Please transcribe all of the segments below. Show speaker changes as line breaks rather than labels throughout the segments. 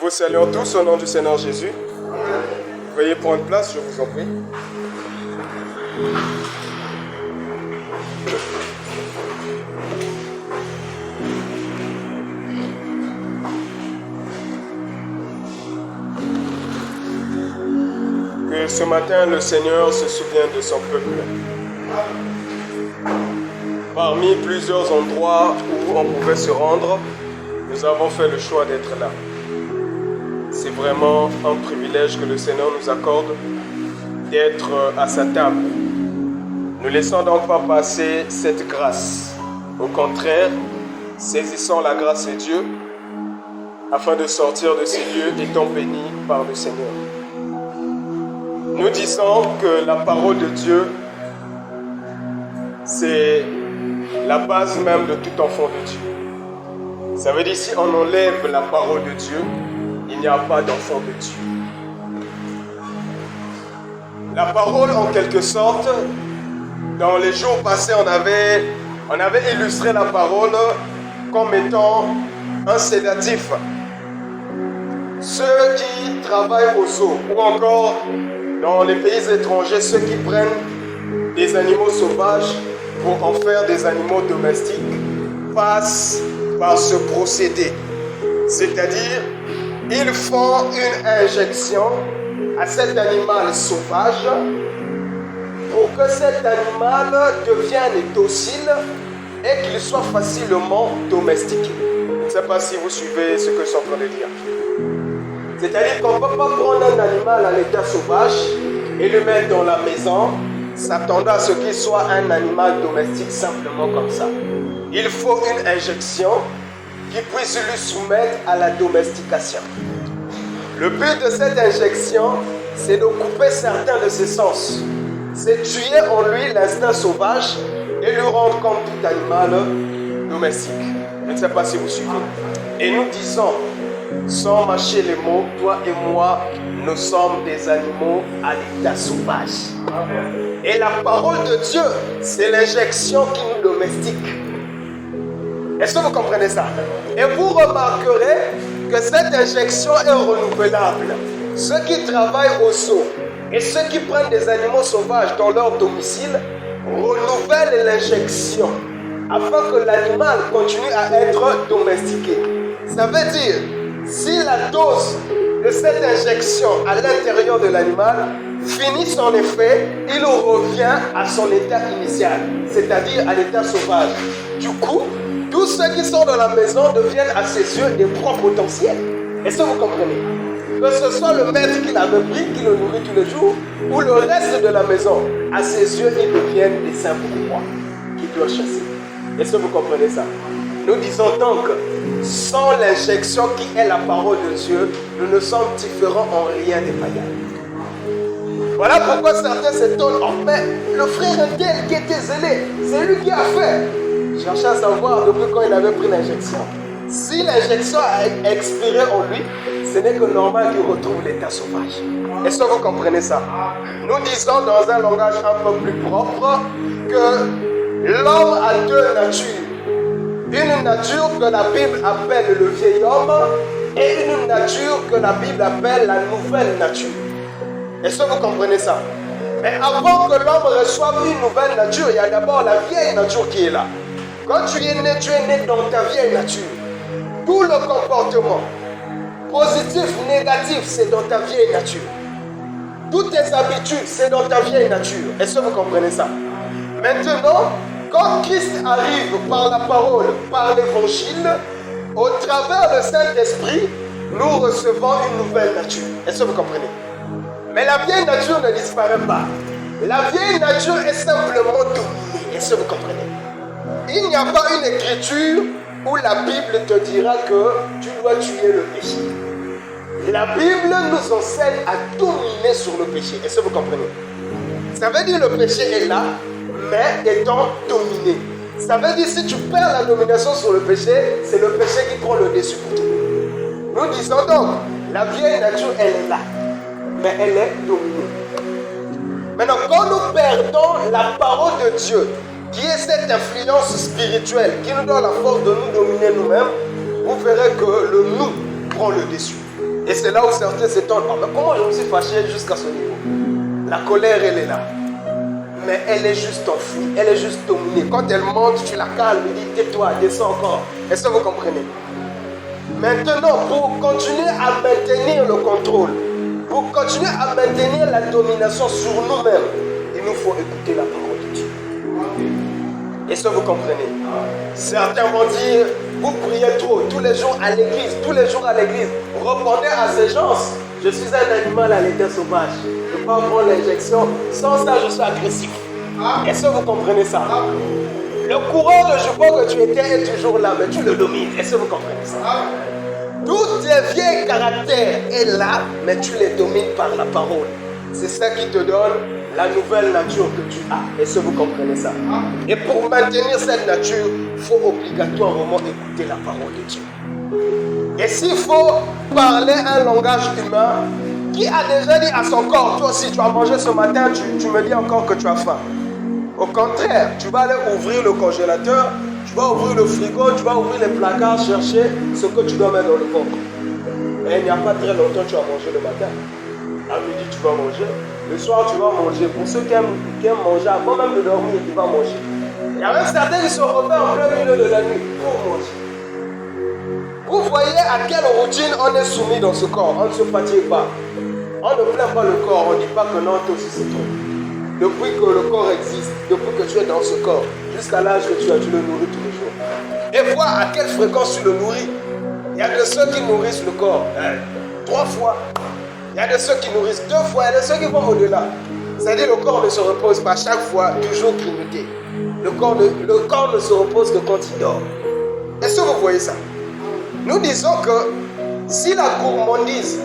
vous saluons tous au nom du Seigneur Jésus. Veuillez prendre place, je vous en prie. Que ce matin, le Seigneur se souvienne de son peuple. Parmi plusieurs endroits où on pouvait se rendre, nous avons fait le choix d'être là. C'est vraiment un privilège que le Seigneur nous accorde d'être à sa table. Ne laissons donc pas passer cette grâce. Au contraire, saisissons la grâce de Dieu afin de sortir de ces lieux étant bénis par le Seigneur. Nous disons que la parole de Dieu, c'est la base même de tout enfant de Dieu. Ça veut dire si on enlève la parole de Dieu, il n'y a pas d'enfant de Dieu. La parole, en quelque sorte, dans les jours passés, on avait illustré la parole comme étant un sédatif. Ceux qui travaillent au zoo, ou encore dans les pays étrangers, ceux qui prennent des animaux sauvages pour en faire des animaux domestiques, passent par ce procédé. C'est-à-dire, ils font une injection à cet animal sauvage pour que cet animal devienne docile et qu'il soit facilement domestiqué. Je ne sais pas si vous suivez ce que je suis en train de dire. C'est-à-dire qu'on ne peut pas prendre un animal à l'état sauvage et le mettre dans la maison, s'attendant à ce qu'il soit un animal domestique simplement comme ça. Il faut une injection qui puisse lui soumettre à la domestication. Le but de cette injection, c'est de couper certains de ses sens. C'est tuer en lui l'instinct sauvage et lui rendre comme tout animal domestique. Je ne sais pas si vous suivez. Et nous disons, sans mâcher les mots, toi et moi, nous sommes des animaux à l'état sauvage. Et la parole de Dieu, c'est l'injection qui nous domestique. Est-ce que vous comprenez ça? Et vous remarquerez que cette injection est renouvelable. Ceux qui travaillent au zoo et ceux qui prennent des animaux sauvages dans leur domicile renouvellent l'injection afin que l'animal continue à être domestiqué. Ça veut dire, si la dose de cette injection à l'intérieur de l'animal finit son effet, il revient à son état initial, c'est-à-dire à l'état sauvage. Du coup, tous ceux qui sont dans la maison deviennent à ses yeux des proies potentielles. Est-ce que vous comprenez? Que ce soit le maître qui l'avait pris, qui le nourrit tous les jours, ou le reste de la maison, à ses yeux, ils deviennent des simples proies qu'il doit chasser. Est-ce que vous comprenez ça? Nous disons donc, sans l'injection qui est la parole de Dieu, nous ne sommes différents en rien des païens. Voilà pourquoi certains s'étonnent. Oh, mais le frère tel qui était zélé, c'est lui qui a fait. Je cherchais à savoir depuis quand il avait pris l'injection. Si l'injection a expiré en lui, ce n'est que normal qu'il retrouve l'état sauvage. Est-ce que vous comprenez ça? Nous disons dans un langage un peu plus propre que l'homme a deux natures. Une nature que la Bible appelle le vieil homme et une nature que la Bible appelle la nouvelle nature. Est-ce que vous comprenez ça? Mais avant que l'homme reçoive une nouvelle nature, il y a d'abord la vieille nature qui est là. Quand tu es né dans ta vieille nature. Tout le comportement, positif, négatif, c'est dans ta vieille nature. Toutes tes habitudes, c'est dans ta vieille nature. Est-ce que vous comprenez ça? Maintenant, quand Christ arrive par la parole, par l'évangile, au travers du Saint-Esprit, nous recevons une nouvelle nature. Est-ce que vous comprenez? Mais la vieille nature ne disparaît pas. La vieille nature est simplement dominée. Est-ce que vous comprenez? Il n'y a pas une écriture où la Bible te dira que tu dois tuer le péché. La Bible nous enseigne à dominer sur le péché. Est-ce que vous comprenez? Ça veut dire que le péché est là, mais étant dominé. Ça veut dire que si tu perds la domination sur le péché, c'est le péché qui prend le dessus pour toi. Nous disons donc, la vieille nature, elle est là, mais elle est dominée. Maintenant, quand nous perdons la parole de Dieu, qui est cette influence spirituelle qui nous donne la force de nous dominer nous-mêmes, vous verrez que le nous prend le dessus. Et c'est là où certains s'étonnent. Ah, mais comment je me suis fâché jusqu'à ce niveau? La colère, elle est là. Mais elle est juste enfouie, elle est juste dominée. Quand elle monte, tu la calmes, tu dis tais-toi, descends encore. Est-ce que vous comprenez? Maintenant, pour continuer à maintenir le contrôle, pour continuer à maintenir la domination sur nous-mêmes, il nous faut écouter la parole de Dieu. Est-ce que vous comprenez? Certains vont dire, vous priez trop, tous les jours à l'église, tous les jours à l'église. Répondez à ces gens, je suis un animal à l'état sauvage. Je ne peux pas prendre l'injection, sans ça je suis agressif. Est-ce que vous comprenez ça? Le courant de jupon que tu étais est toujours là, mais tu le domines. Est-ce que vous comprenez ça? Tous tes vieilles caractères est là, mais tu les domines par la parole. C'est ça qui te donne la nouvelle nature que tu as. Est-ce que vous comprenez ça? Et pour maintenir cette nature, il faut obligatoirement écouter la parole de Dieu. Et s'il faut parler un langage humain, qui a déjà dit à son corps, toi aussi tu as mangé ce matin, tu me dis encore que tu as faim. Au contraire, tu vas aller ouvrir le congélateur, tu vas ouvrir le frigo, tu vas ouvrir les placards, chercher ce que tu dois mettre dans le ventre. Et il n'y a pas très longtemps, tu as mangé le matin. À midi, tu vas manger. Le soir, tu vas manger. Pour ceux qui aiment manger, avant même de dormir, tu vas manger. Il y a même certains qui se repèrent en plein milieu de la nuit pour manger. Vous voyez à quelle routine on est soumis dans ce corps. On ne se fatigue pas. On ne plaint pas le corps. On ne dit pas que non, toi aussi c'est trop. Depuis que le corps existe, depuis que tu es dans ce corps, jusqu'à l'âge que tu as, tu le nourris tous les jours. Et vois à quelle fréquence tu le nourris. Il y a de ceux qui nourrissent le corps 3 fois. Il y a de ceux qui nourrissent 2 fois. Il y a de ceux qui vont au-delà. C'est-à-dire le corps ne se repose pas chaque fois, toujours grignoté. Le corps ne se repose que quand il dort. Est-ce que vous voyez ça? Nous disons que si la gourmandise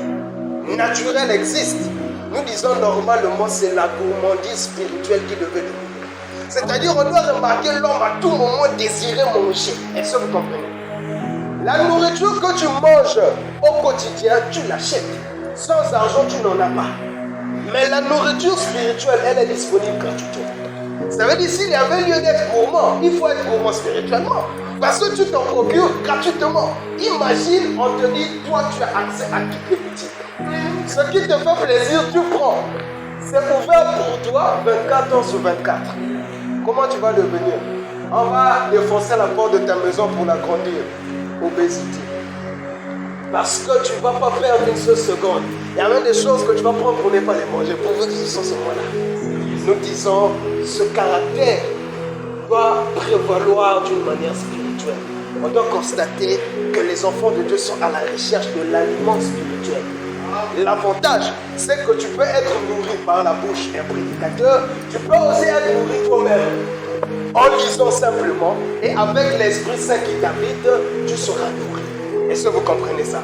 naturelle existe, nous disons normalement c'est la gourmandise spirituelle qui devait dominer. C'est-à-dire on doit remarquer l'homme à tout moment désirer manger. Est-ce que vous comprenez? La nourriture que tu manges au quotidien, tu l'achètes. Sans argent, tu n'en as pas. Mais la nourriture spirituelle, elle est disponible gratuitement. Ça veut dire s'il y avait lieu d'être gourmand, il faut être gourmand spirituellement. Parce que tu t'en procures gratuitement. Imagine, on te dit, toi tu as accès à toutes les boutiques. Ce qui te fait plaisir, tu prends. C'est ouvert pour toi 24 heures sur 24. Comment tu vas devenir? On va défoncer la porte de ta maison pour l'agrandir. Obésité. Parce que tu ne vas pas perdre une seule seconde. Il y a même des choses que tu vas prendre pour ne pas les manger. Pour que ce soit ce moment-là. Nous disons, ce caractère doit prévaloir d'une manière spirituelle. On doit constater que les enfants de Dieu sont à la recherche de l'aliment spirituel. L'avantage, c'est que tu peux être nourri par la bouche d'un prédicateur, tu peux aussi être nourri toi-même. En lisant simplement, et avec l'Esprit Saint qui t'habite, tu seras nourri. Est-ce que vous comprenez ça?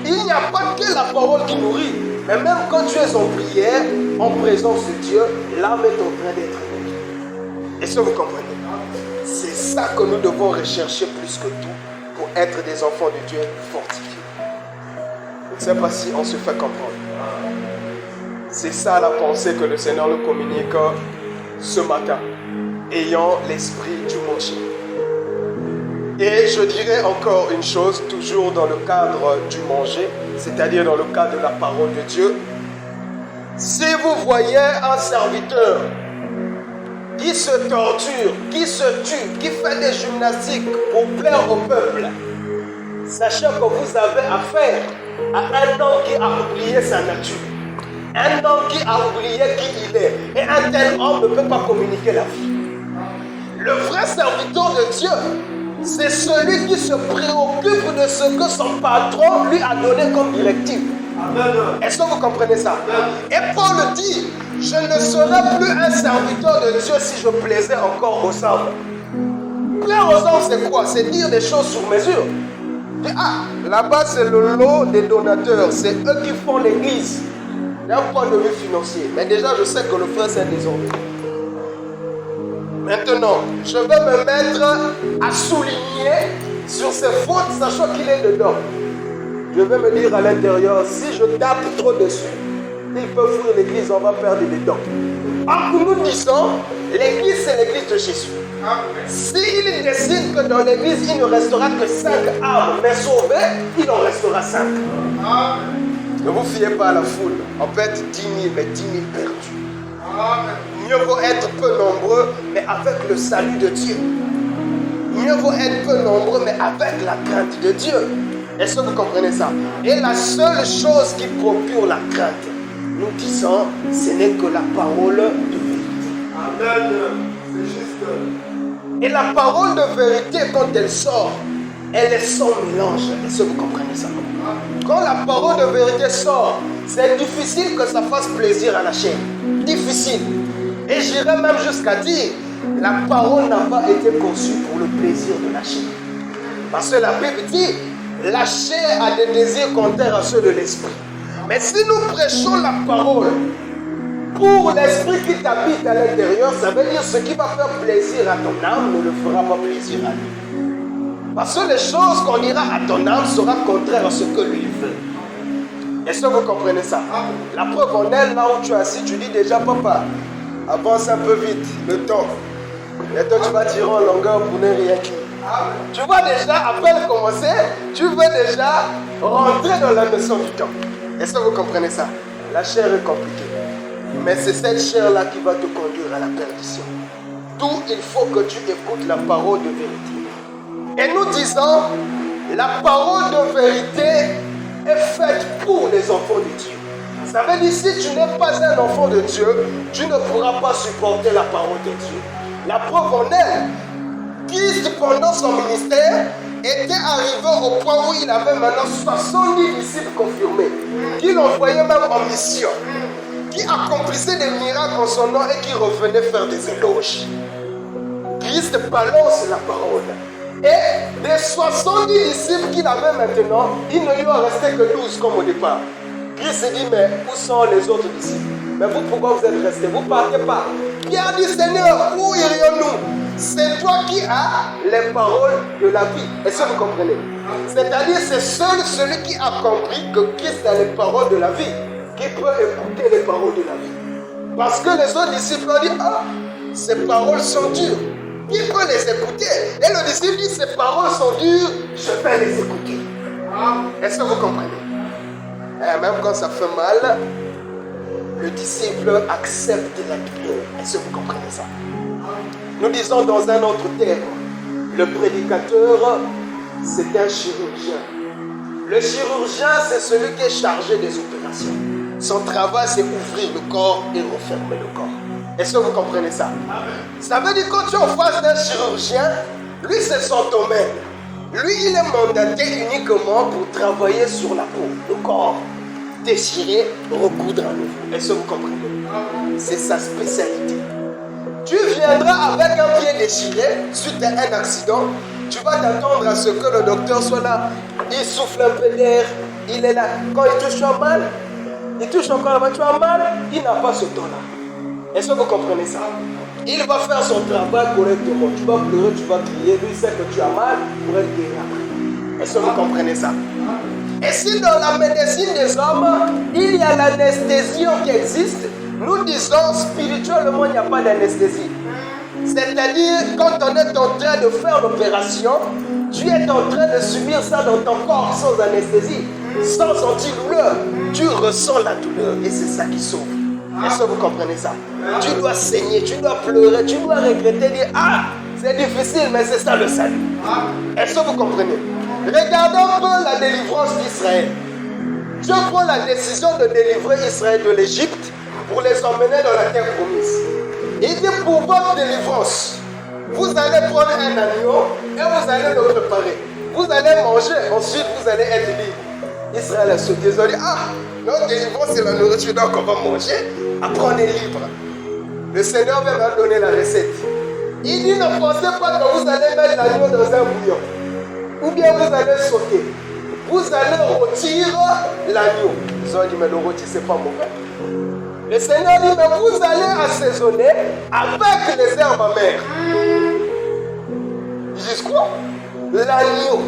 Il n'y a pas que la parole qui nourrit, mais même quand tu es en prière, en présence de Dieu, l'âme est en train d'être nourrie. Est-ce que vous comprenez? C'est ça que nous devons rechercher plus que tout pour être des enfants de Dieu fortifiés. Je ne sais pas si on se fait comprendre. C'est ça la pensée que le Seigneur nous communique ce matin, ayant l'esprit du manger. Et je dirais encore une chose, toujours dans le cadre du manger, c'est-à-dire dans le cadre de la parole de Dieu. Si vous voyez un serviteur qui se torture, qui se tue, qui fait des gymnastiques pour plaire au peuple, sachez que vous avez affaire à un homme qui a oublié sa nature, un homme qui a oublié qui il est, et un tel homme ne peut pas communiquer la vie. Le vrai serviteur de Dieu, c'est celui qui se préoccupe de ce que son patron lui a donné comme directive. Est-ce que vous comprenez ça? Et Paul dit, je ne serai plus un serviteur de Dieu si je plaisais encore aux hommes. Plaire aux hommes, c'est quoi? C'est dire des choses sur mesure. Ah, là-bas c'est le lot des donateurs, c'est eux qui font l'église d'un point de vue financier. Mais déjà je sais que le frère c'est désormais. Maintenant, je vais me mettre à souligner sur ses fautes, sachant qu'il est dedans. Je vais me dire à l'intérieur, si je tape trop dessus, il peut fuir l'église, on va perdre des dents. Alors que nous disons, l'église c'est l'église de Jésus. S'il décide que dans l'église, il ne restera que 5 âmes, mais sauvées, il en restera 5. Ne vous fiez pas à la foule. En fait, 10 000, mais 10 000 perdus. Mieux vaut être peu nombreux, mais avec le salut de Dieu. Mieux vaut être peu nombreux, mais avec la crainte de Dieu. Est-ce que vous comprenez ça? Et la seule chose qui procure la crainte, nous disons, ce n'est que la parole de vérité. Amen. C'est juste. Et la parole de vérité, quand elle sort, elle est sans mélange. Est-ce que vous comprenez ça? Quand la parole de vérité sort, c'est difficile que ça fasse plaisir à la chair. Difficile. Et j'irais même jusqu'à dire, la parole n'a pas été conçue pour le plaisir de la chair. Parce que la Bible dit, la chair a des désirs contraires à ceux de l'esprit. Mais si nous prêchons la parole pour l'esprit qui t'habite à l'intérieur, ça veut dire ce qui va faire plaisir à ton âme ne le fera pas plaisir à lui. Parce que les choses qu'on dira à ton âme sera contraire à ce que lui veut. Est-ce que vous comprenez ça? La preuve en est, là où tu es assis, tu dis déjà, papa, avance un peu vite, le temps. Et toi, tu vas tirer en longueur pour ne rien dire. Tu vois déjà, après commencer, tu veux déjà rentrer dans la notion du temps. Est-ce que vous comprenez ça? La chair est compliquée. Mais c'est cette chair-là qui va te conduire à la perdition. D'où il faut que tu écoutes la parole de vérité. Et nous disons, la parole de vérité est faite pour les enfants de Dieu. Ça veut dire, si tu n'es pas un enfant de Dieu, tu ne pourras pas supporter la parole de Dieu. La preuve en est, Christ, pendant son ministère, était arrivé au point où il avait maintenant 70 disciples confirmés, qu'il envoyait même en mission, qui accomplissaient des miracles en son nom et qui revenaient faire des éloges. Christ balance la parole. Et des 70 disciples qu'il avait maintenant, il ne lui en restait que 12 comme au départ. Christ dit, mais où sont les autres disciples? Mais vous, pourquoi vous êtes restés? Vous ne partez pas. Pierre dit, Seigneur, où irions-nous? C'est toi qui as les paroles de la vie. Est-ce que vous comprenez? C'est-à-dire, c'est seul celui qui a compris que Christ a les paroles de la vie qui peut écouter les paroles de la vie. Parce que les autres disciples ont dit, ah, ces paroles sont dures. Qui peut les écouter? Et le disciple dit, ces paroles sont dures, je vais les écouter. Est-ce que vous comprenez? Et même quand ça fait mal, le disciple accepte la douleur. Est-ce que vous comprenez ça? Nous disons dans un autre terme, le prédicateur, c'est un chirurgien. Le chirurgien, c'est celui qui est chargé des opérations. Son travail, c'est ouvrir le corps et refermer le corps. Est-ce que vous comprenez ça? Ça veut dire que quand tu es en face d'un chirurgien, lui, c'est son domaine. Lui, il est mandaté uniquement pour travailler sur la peau, le corps. Déchirer, recoudre à nouveau. Est-ce que vous comprenez? C'est sa spécialité. Tu viendras avec un pied déchiré suite à un accident. Tu vas t'attendre à ce que le docteur soit là. Il souffle un peu d'air. Il est là. Quand il touche mal, il touche encore là-bas. Tu as mal, il n'a pas ce temps-là. Est-ce que vous comprenez ça? Il va faire son travail correctement. Tu vas pleurer, tu vas crier. Lui, il sait que tu as mal pour être guéri après. Est-ce que vous comprenez ça? Et si dans la médecine des hommes, il y a l'anesthésie qui existe, nous disons spirituellement, il n'y a pas d'anesthésie. C'est-à-dire, quand on est en train de faire l'opération, tu es en train de subir ça dans ton corps sans anesthésie, sans antidouleur. Tu ressens la douleur et c'est ça qui sauve. Est-ce que vous comprenez ça? Tu dois saigner, tu dois pleurer, tu dois regretter, dire, ah, c'est difficile, mais c'est ça le salut. Est-ce que vous comprenez? Regardons un peu la délivrance d'Israël. Dieu prend la décision de délivrer Israël de l'Égypte pour les emmener dans la terre promise. Il dit, pour votre délivrance, vous allez prendre un agneau et vous allez le préparer. Vous allez manger, ensuite vous allez être libre. Israël a sauté, ils ont dit, ah, notre délivrance c'est la nourriture, donc on va manger, après on est libre. Le Seigneur va leur donner la recette. Il dit, ne pensez pas que vous allez mettre l'agneau dans un bouillon. Ou bien vous allez sauter. Vous allez rôtir l'agneau. Ils ont dit, mais le rôti, c'est pas mauvais. Le Seigneur dit, mais vous allez assaisonner avec les herbes amères. Ils disent quoi? L'agneau.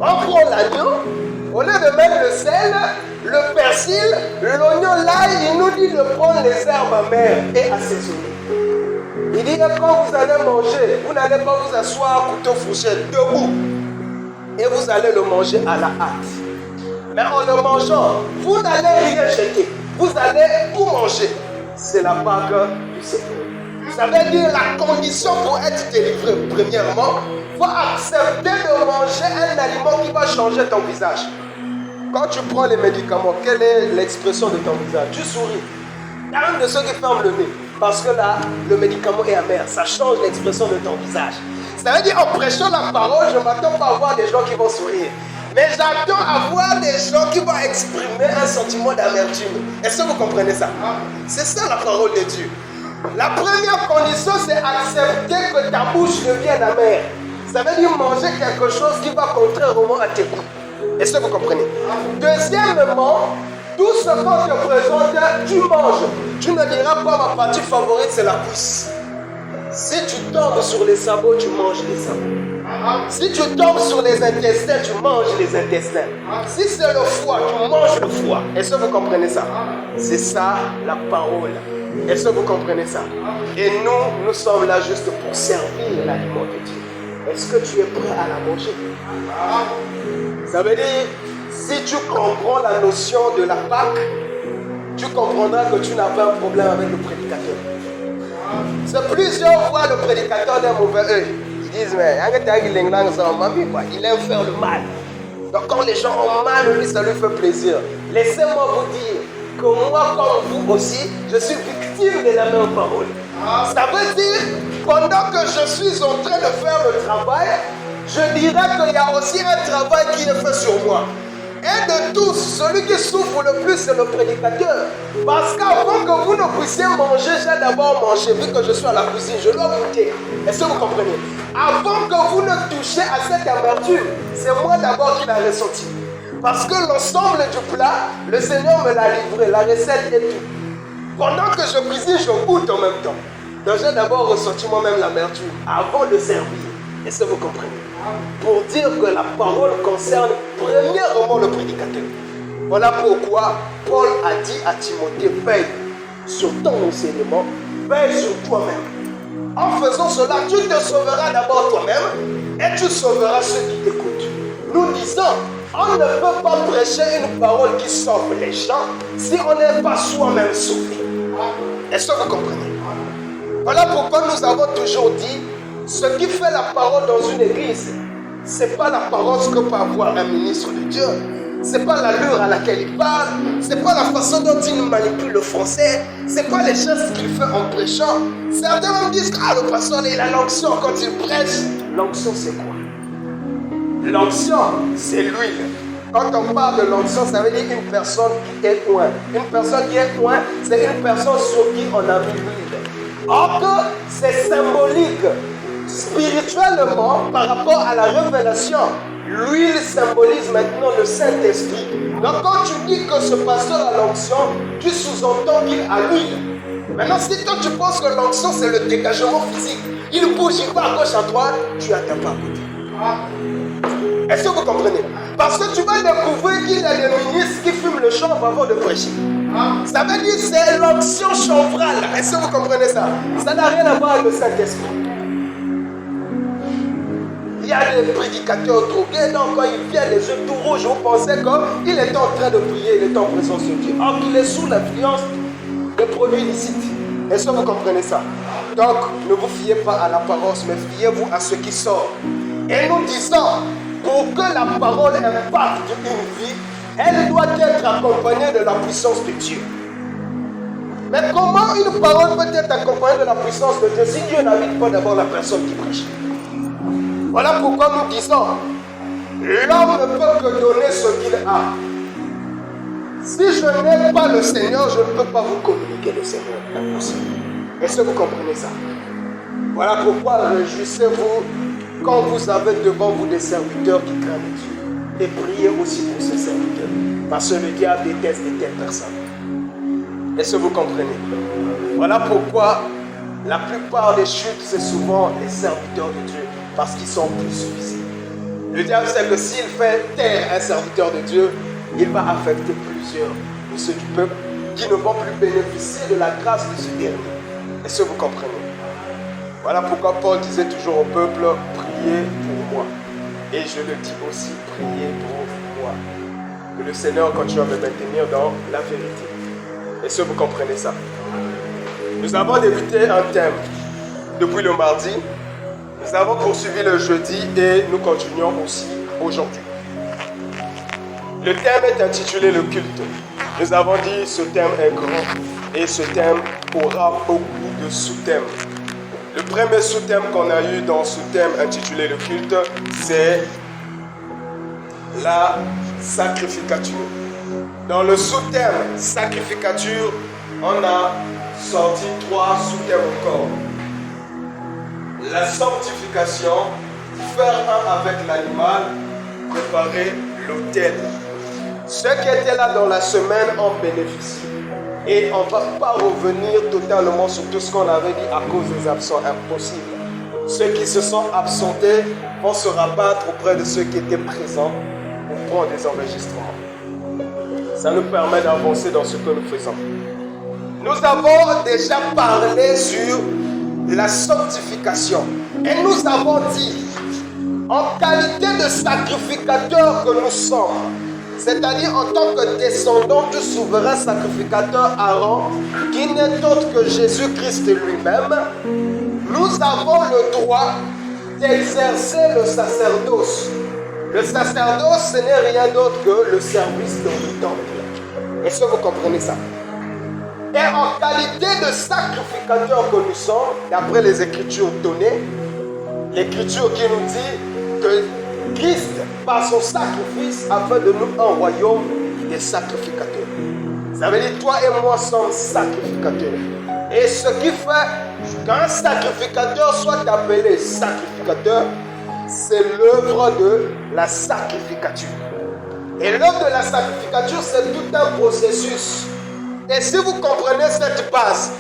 On prend l'agneau, au lieu de mettre le sel, le persil, l'oignon, l'ail, il nous dit de prendre les herbes amères et assaisonner. Il dit que quand vous allez manger, vous n'allez pas vous asseoir couteau fourchette debout. Et vous allez le manger à la hâte. Mais en le mangeant, vous n'allez rien jeter. Vous allez tout manger. C'est la Pâque du Seigneur. Ça veut dire la condition pour être délivré. Premièrement, il faut accepter de manger un aliment qui va changer ton visage. Quand tu prends les médicaments, quelle est l'expression de ton visage? Tu souris. Il y a même de ceux qui ferment le nez. Parce que là, le médicament est amer. Ça change l'expression de ton visage. Ça veut dire, en prêchant la parole, je ne m'attends pas à voir des gens qui vont sourire. Mais j'attends à voir des gens qui vont exprimer un sentiment d'amertume. Est-ce que vous comprenez ça? C'est ça la parole de Dieu. La première condition, c'est accepter que ta bouche devienne amère. Ça veut dire manger quelque chose qui va contrairement à tes goûts. Est-ce que vous comprenez? Deuxièmement, tout ce qu'on te présente, tu manges. Tu ne diras pas ma partie favorite, c'est la cuisse. Si tu tombes sur les sabots, tu manges les sabots. Si tu tombes sur les intestins, tu manges les intestins. Si c'est le foie, tu manges le foie. Est-ce que vous comprenez ça? C'est ça la parole. Est-ce que vous comprenez ça? Et nous sommes là juste pour servir l'aliment de Dieu. Est-ce que tu es prêt à la manger? Ça veut dire, si tu comprends la notion de la Pâque, tu comprendras que tu n'as pas un problème avec le prédicateur. C'est plusieurs fois le prédicateur d'un mauvais œil. Ils disent, mais il aime faire le mal. Donc quand les gens ont mal, lui, ça lui fait plaisir. Laissez-moi vous dire que moi, comme vous aussi, je suis victime de la même parole. Ça veut dire, pendant que je suis en train de faire le travail, je dirais qu'il y a aussi un travail qui est fait sur moi. Et de tous, celui qui souffre le plus, c'est le prédicateur. Parce qu'avant que vous ne puissiez manger, j'ai d'abord mangé. Vu que je suis à la cuisine, je dois goûter. Est-ce que vous comprenez? Avant que vous ne touchiez à cette amertume, c'est moi d'abord qui l'ai ressenti. Parce que l'ensemble du plat, le Seigneur me l'a livré, la recette et tout. Pendant que je cuisine, je goûte en même temps. Donc j'ai d'abord ressenti moi-même l'amertume avant de servir. Est-ce que vous comprenez? Pour dire que la parole concerne premièrement le prédicateur. Voilà pourquoi Paul a dit à Timothée, veille sur ton enseignement, veille sur toi-même. En faisant cela, tu te sauveras d'abord toi-même et tu sauveras ceux qui t'écoutent. Nous disons, on ne peut pas prêcher une parole qui sauve les gens si on n'est pas soi-même sauvé. Est-ce que vous comprenez? Voilà pourquoi nous avons toujours dit, ce qui fait la parole dans une église, ce n'est pas la parole que peut avoir un ministre de Dieu. Ce n'est pas l'allure à laquelle il parle. Ce n'est pas la façon dont il manipule le français. Ce n'est pas les gestes qu'il fait en prêchant. Certains même disent, ah, le pasteur, il a l'onction quand il prêche. L'onction, c'est quoi? L'onction, c'est l'huile. Quand on parle de l'onction, ça veut dire une personne qui est loin. Une personne qui est loin, c'est une personne sur qui on a mis l'huile. Or que c'est symbolique. Spirituellement, par rapport à la révélation, l'huile symbolise maintenant le Saint-Esprit. Donc quand tu dis que ce pasteur a l'onction, tu sous-entends qu'il a l'huile. Maintenant, si toi tu penses que l'onction c'est le dégagement physique, il bouge, il va à gauche à droite, tu attends pas à côté. Est-ce que vous comprenez? Parce que tu vas découvrir qu'il y a des ministres qui fument le chanvre avant de prêcher. Ça veut dire que c'est l'onction chanvrale. Est-ce que vous comprenez ça? Ça n'a rien à voir avec le Saint-Esprit. Il y a des prédicateurs drogués, donc quand ils viennent les yeux tout rouges, vous pensez qu'il est en train de prier, il est en présence de Dieu. Or qu'il est sous l'influence de produits illicites. Est-ce que vous comprenez ça? Donc, ne vous fiez pas à l'apparence, mais fiez-vous à ce qui sort. Et nous disons, pour que la parole impacte une vie, elle doit être accompagnée de la puissance de Dieu. Mais comment une parole peut être accompagnée de la puissance de Dieu si Dieu n'habite pas d'abord la personne qui prêche? Voilà pourquoi nous disons, l'homme ne peut que donner ce qu'il a. Si je n'ai pas le Seigneur, je ne peux pas vous communiquer le Seigneur. Impossible. Est-ce que vous comprenez ça? Voilà pourquoi réjouissez-vous quand vous avez devant vous des serviteurs qui craignent Dieu. Et priez aussi pour ces serviteurs. Parce que le diable déteste de telles personnes. Est-ce que vous comprenez? Voilà pourquoi la plupart des chutes, c'est souvent les serviteurs de Dieu. Parce qu'ils sont plus suffisants. Le diable sait que s'il fait taire un serviteur de Dieu, il va affecter plusieurs de ceux du peuple qui ne vont plus bénéficier de la grâce de ce dernier. Est-ce que vous comprenez? Voilà pourquoi Paul disait toujours au peuple, priez pour moi. Et je le dis aussi, priez pour moi. Que le Seigneur continue à me maintenir dans la vérité. Est-ce que vous comprenez ça? Nous avons débuté un thème depuis le mardi. Nous avons poursuivi le jeudi et nous continuons aussi aujourd'hui. Le thème est intitulé le culte. Nous avons dit ce thème est grand et ce thème aura beaucoup de sous-thèmes. Le premier sous-thème qu'on a eu dans ce thème intitulé le culte, c'est la sacrificature. Dans le sous-thème sacrificature, on a sorti 3 sous-thèmes encore. La sanctification, faire un avec l'animal, préparer l'autel. Ceux qui étaient là dans la semaine en bénéficient. Et on ne va pas revenir totalement sur tout ce qu'on avait dit à cause des absents. Impossible. Ceux qui se sont absentés vont se rabattre auprès de ceux qui étaient présents pour prendre des enregistrements. Ça nous permet d'avancer dans ce que nous faisons. Nous avons déjà parlé sur la sanctification. Et nous avons dit, en qualité de sacrificateur que nous sommes, c'est-à-dire en tant que descendant du souverain sacrificateur Aaron, qui n'est autre que Jésus-Christ lui-même, nous avons le droit d'exercer le sacerdoce. Le sacerdoce, ce n'est rien d'autre que le service dans le temple. Est-ce que vous comprenez ça? Et en qualité de sacrificateur que nous sommes, d'après les Écritures données, l'Écriture qui nous dit que Christ, par son sacrifice, a fait de nous un royaume des sacrificateurs. Ça veut dire toi et moi sommes sacrificateurs. Et ce qui fait qu'un sacrificateur soit appelé sacrificateur, c'est l'œuvre de la sacrificature. Et l'œuvre de la sacrificature, c'est tout un processus. Et si vous comprenez cette base,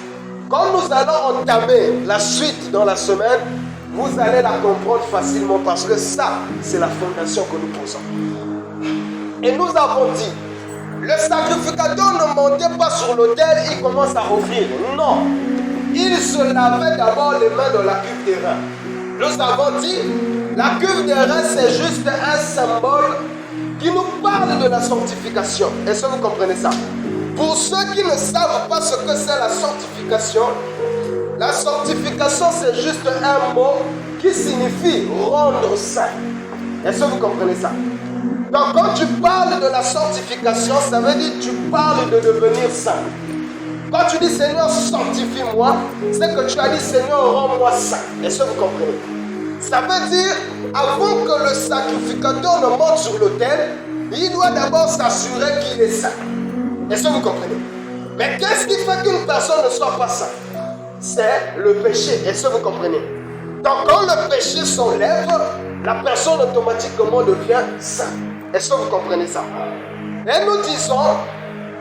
quand nous allons entamer la suite dans la semaine, vous allez la comprendre facilement parce que ça, c'est la fondation que nous posons. Et nous avons dit, le sacrificateur ne montait pas sur l'autel, il commence à offrir. Non, il se lavait d'abord les mains dans la cuve des reins. Nous avons dit, la cuve des reins, c'est juste un symbole qui nous parle de la sanctification. Est-ce que vous comprenez ça? Pour ceux qui ne savent pas ce que c'est la sanctification, c'est juste un mot qui signifie rendre saint. Est-ce que vous comprenez ça? Donc, quand tu parles de la sanctification, ça veut dire que tu parles de devenir saint. Quand tu dis Seigneur, sanctifie-moi, c'est que tu as dit Seigneur, rends-moi saint. Est-ce que vous comprenez? Ça veut dire, avant que le sacrificateur ne monte sur l'autel, il doit d'abord s'assurer qu'il est saint. Est-ce que vous comprenez? Mais qu'est-ce qui fait qu'une personne ne soit pas sainte? C'est le péché. Est-ce que vous comprenez? Donc quand le péché s'enlève, la personne automatiquement devient sainte. Est-ce que vous comprenez ça? Et nous disons,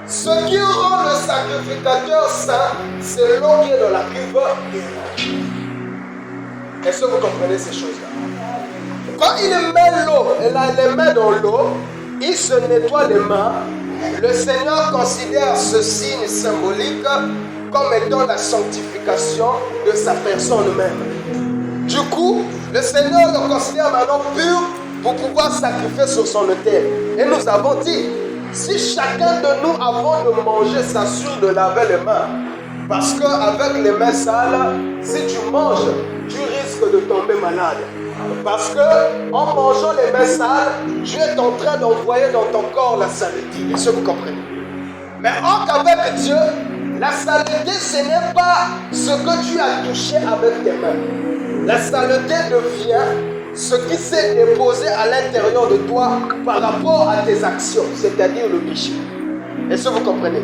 ce qui rend le sacrificateur saint, c'est l'eau qui est dans la cuve. Est-ce que vous comprenez ces choses-là? Quand il met l'eau, et là il les met dans l'eau, il se nettoie les mains. Le Seigneur considère ce signe symbolique comme étant la sanctification de sa personne même. Du coup, le Seigneur le considère maintenant pur pour pouvoir sacrifier sur son autel. Et nous avons dit, si chacun de nous avant de manger s'assure de laver les mains, parce qu'avec les mains sales, si tu manges, tu risques de tomber malade. Parce que en mangeant les mains sales, tu es en train d'envoyer dans ton corps la saleté. Est-ce que vous comprenez? Mais qu'avec Dieu, la saleté, ce n'est pas ce que tu as touché avec tes mains. La saleté devient ce qui s'est déposé à l'intérieur de toi par rapport à tes actions, c'est-à-dire le péché. Est-ce que vous comprenez?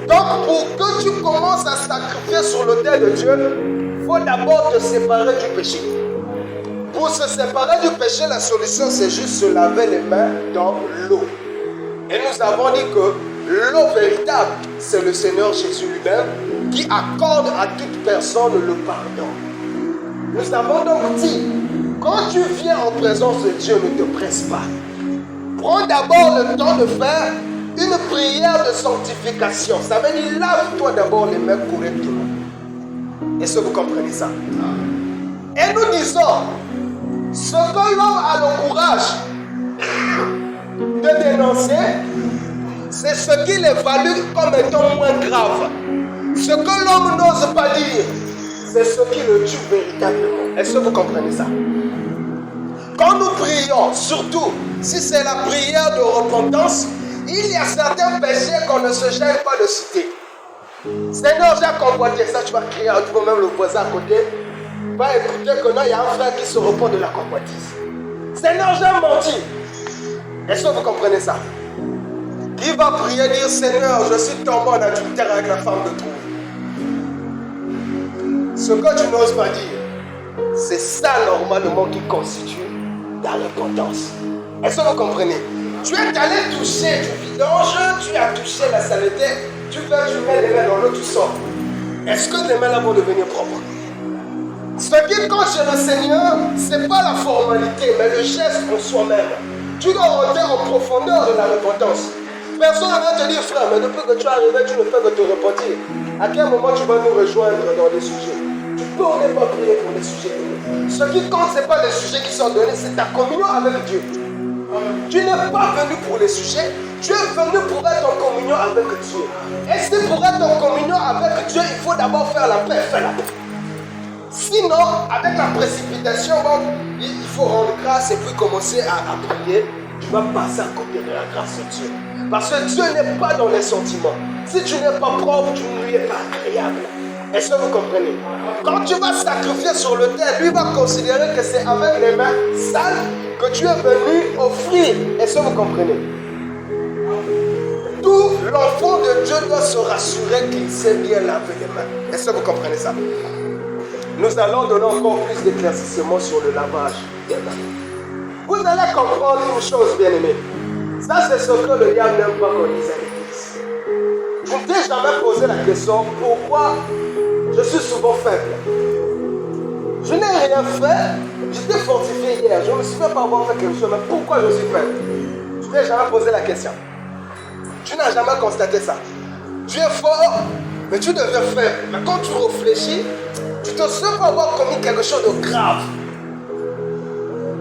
Donc, pour que tu commences à sacrifier sur l'autel de Dieu, il faut d'abord te séparer du péché. Pour se séparer du péché, la solution, c'est juste se laver les mains dans l'eau. Et nous avons dit que l'eau véritable, c'est le Seigneur Jésus lui-même qui accorde à toute personne le pardon. Nous avons donc dit, quand tu viens en présence de Dieu, ne te presse pas. Prends d'abord le temps de faire une prière de sanctification. Ça veut dire, lave-toi d'abord les mains correctement. Est-ce que vous comprenez ça? Et nous disons, ce que l'homme a le courage de dénoncer, c'est ce qu'il évalue comme étant moins grave. Ce que l'homme n'ose pas dire, c'est ce qui le tue véritablement. Est-ce que vous comprenez ça? Quand nous prions, surtout si c'est la prière de repentance, il y a certains péchés qu'on ne se gêne pas de citer. Seigneur, j'ai convoité ça, tu vas crier à toi même le voisin à côté. Va écouter que non, il y a un frère qui se repent de la convoitise. Seigneur, j'ai menti. Est-ce que vous comprenez ça? Qui va prier, dire Seigneur, je suis tombé en adultère avec la femme de trouve. Ce que tu n'oses pas dire, c'est ça normalement qui constitue ta repentance. Est-ce que vous comprenez? Tu es allé toucher du vidange, tu as touché la saleté, tu mets les mains dans l'eau, tu sors. Est-ce que tes mains là vont devenir propres? Ce qui compte chez le Seigneur, ce n'est pas la formalité, mais le geste en soi-même. Tu dois rentrer en profondeur de la repentance. Personne ne va te dire, frère, mais depuis que tu es arrivé, tu ne fais que te repentir. À quel moment tu vas nous rejoindre dans des sujets? Tu peux ou pas prier pour les sujets donnés. Ce qui compte, ce n'est pas les sujets qui sont donnés, c'est ta communion avec Dieu. Tu n'es pas venu pour les sujets, tu es venu pour être en communion avec Dieu. Et si pour être en communion avec Dieu, il faut d'abord faire la paix, fais la paix. Sinon, avec la précipitation, bon, il faut rendre grâce et puis commencer à prier. Tu vas passer à côté de la grâce de Dieu. Parce que Dieu n'est pas dans les sentiments. Si tu n'es pas propre, tu ne lui es pas agréable. Est-ce que vous comprenez? Quand tu vas sacrifier sur le terre, lui va considérer que c'est avec les mains sales que tu es venu offrir. Est-ce que vous comprenez? Tout l'enfant de Dieu doit se rassurer qu'il sait bien laver les mains. Est-ce que vous comprenez ça? Nous allons donner encore plus d'éclaircissement sur le lavage des mains. Vous allez comprendre une chose, bien-aimée. Ça, c'est ce que le diable n'aime pas qu'on dise à l'église. Je ne t'ai jamais posé la question pourquoi je suis souvent faible. Je n'ai rien fait. J'étais fortifié hier. Je ne me suis même pas avoir fait quelque chose. Mais pourquoi je suis faible? Je ne t'ai jamais posé la question. Tu n'as jamais constaté ça. Tu es fort, mais tu deviens faible. Mais quand tu réfléchis, tu te sens pas avoir commis quelque chose de grave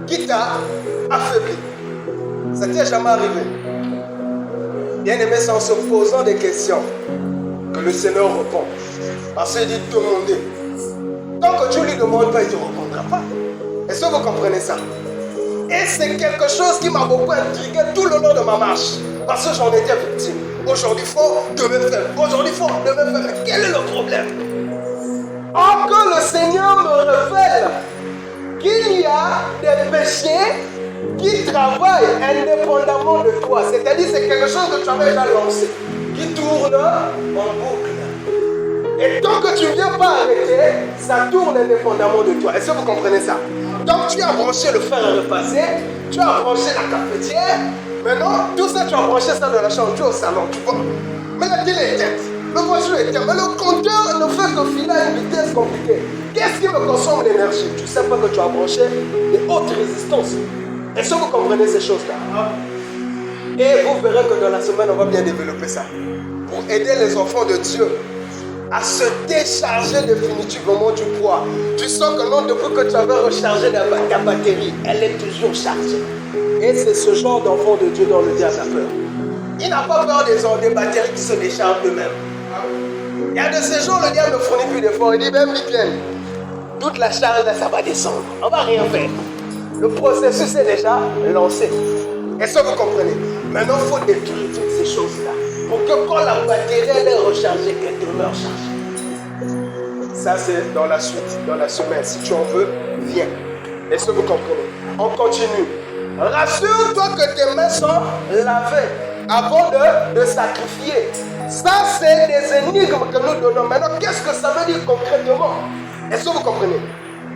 qui t'a affaibli. Ça t'est jamais arrivé. Bien aimé, c'est en se posant des questions que le Seigneur répond. Parce qu'il dit demander. Tant que tu ne lui demandes pas, il ne te répondra pas. Est-ce que vous comprenez ça? Et c'est quelque chose qui m'a beaucoup intrigué tout le long de ma marche. Parce que j'en étais victime. Aujourd'hui fort, demain faible. Aujourd'hui fort, demain faible. Quel est le problème? Or que le Seigneur me révèle qu'il y a des péchés qui travaillent indépendamment de toi. C'est-à-dire c'est quelque chose que tu avais déjà lancé, qui tourne en boucle. Et tant que tu ne viens pas arrêter, ça tourne indépendamment de toi. Est-ce que vous comprenez ça? Donc tu as branché le fer à repasser, tu as branché la cafetière. Maintenant, tout ça, tu as branché ça dans la chambre, tu es au salon, tu vois. Mais la télé est éteinte, le voiture est éteint, mais le compteur ne fait que filer à une vitesse compliquée. Qu'est-ce qui me consomme l'énergie? Tu ne sais pas que tu as branché des hautes résistances. Est-ce que vous comprenez ces choses-là? Et vous verrez que dans la semaine, on va bien développer ça. Pour aider les enfants de Dieu à se décharger définitivement du poids. Tu sens que non, depuis que tu avais rechargé ta batterie, elle est toujours chargée. Et c'est ce genre d'enfant de Dieu dont le diable a peur. Il n'a pas peur des batteries qui se déchargent d'eux-mêmes. Il y a de ces jours, le diable ne fournit plus d'efforts. Il dit même, Michael, toute la charge, là, ça va descendre. On ne va rien faire. Le processus est déjà lancé. Est-ce que vous comprenez? Maintenant, il faut détruire toutes ces choses-là. Pour que quand la batterie elle est rechargée, qu'elle demeure chargée. Ça, c'est dans la suite, dans la semaine. Si tu en veux, viens. Est-ce que vous comprenez? On continue. Rassure-toi que tes mains sont lavées avant de sacrifier. Ça, c'est des énigmes que nous donnons. Maintenant, qu'est-ce que ça veut dire concrètement? Est-ce que vous comprenez?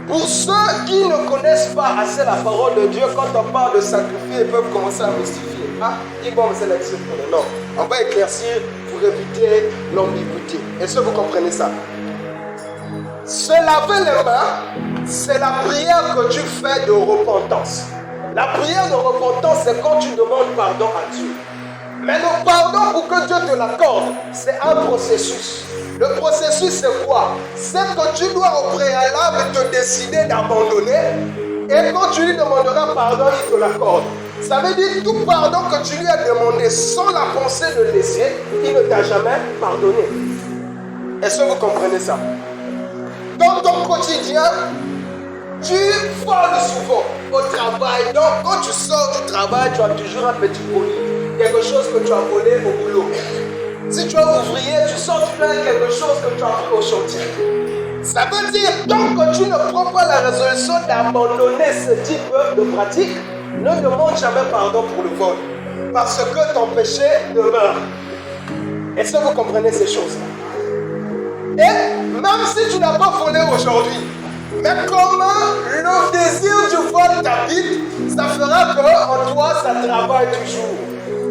Pour ceux qui ne connaissent pas assez la parole de Dieu, quand on parle de sacrifier, ils peuvent commencer à mystifier. Ah, ils vont c'est l'excès. Non, on va éclaircir pour éviter l'ambiguïté. Est-ce que vous comprenez ça? Se laver les mains, c'est la prière que tu fais de repentance. La prière de repentance, c'est quand tu demandes pardon à Dieu. Mais le pardon, pour que Dieu te l'accorde, c'est un processus. Le processus, c'est quoi? C'est que tu dois au préalable te décider d'abandonner. Et quand tu lui demanderas pardon, il te l'accorde. Ça veut dire tout pardon que tu lui as demandé sans la pensée de laisser, il ne t'a jamais pardonné. Est-ce que vous comprenez ça? Dans ton quotidien, tu voles souvent au travail. Donc quand tu sors du travail, tu as toujours un petit colis. Quelque chose que tu as volé au boulot. Si tu es ouvrier, tu sors du plein quelque chose que tu as pris au chantier. Ça veut dire, tant que tu ne prends pas la résolution d'abandonner ce type de pratique, ne demande jamais pardon pour le vol. Parce que ton péché demeure. Est-ce que vous comprenez ces choses-là? Et même si tu n'as pas volé aujourd'hui, mais comment le désir du vol t'habite, ça fera qu'en toi, ça travaille toujours.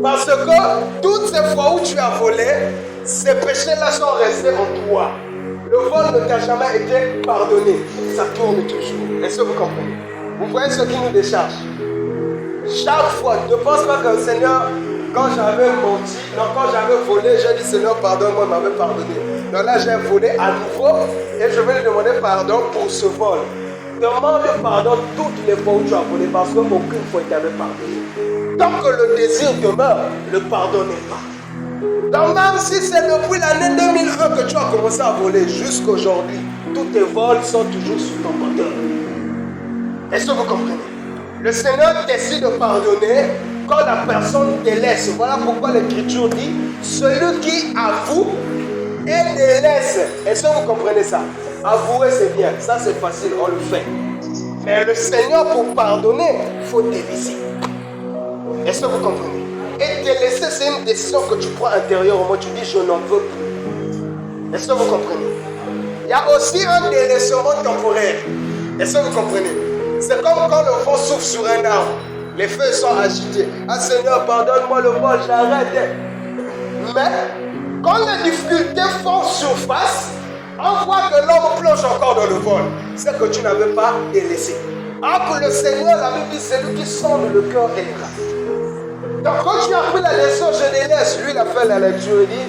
Parce que toutes ces fois où tu as volé, ces péchés-là sont restés en toi. Le vol ne t'a jamais été pardonné. Ça tourne toujours. Est-ce que vous comprenez? Vous voyez ce qui nous décharge? Chaque fois, ne pense pas que le Seigneur, quand j'avais menti, non, quand j'avais volé, j'ai dit Seigneur, pardonne-moi, il m'avait pardonné. Donc là, j'ai volé à nouveau et je vais lui demander pardon pour ce vol. Demande pardon toutes les fois où tu as volé parce qu'aucune fois il t'avait pardonné. Tant que le désir demeure, le pardon n'est pas. Donc même si c'est depuis l'année 2001 que tu as commencé à voler jusqu'aujourd'hui, tous tes vols sont toujours sous ton compteur. Est-ce que vous comprenez? Le Seigneur décide de pardonner quand la personne délaisse. Voilà pourquoi l'Écriture dit, celui qui avoue et délaisse. Est-ce que vous comprenez ça? Avouer c'est bien, ça c'est facile, on le fait. Mais le Seigneur pour pardonner, il faut délaisser. Est-ce que vous comprenez? Et délaisser, c'est une décision que tu prends intérieurement. Tu dis, je n'en veux plus. Est-ce que vous comprenez? Il y a aussi un délaissement temporaire. Est-ce que vous comprenez? C'est comme quand le vent souffle sur un arbre. Les feuilles sont agitées. Ah Seigneur, pardonne-moi le vent, j'arrête. Mais, quand les difficultés font surface, on voit que l'homme plonge encore dans le vol. C'est que tu n'avais pas délaissé. Alors que le Seigneur, la Bible dit, c'est lui qui sonde le cœur et les cœurs. Donc quand tu as pris la leçon, je délaisse. Lui, il a fait la lecture et dit,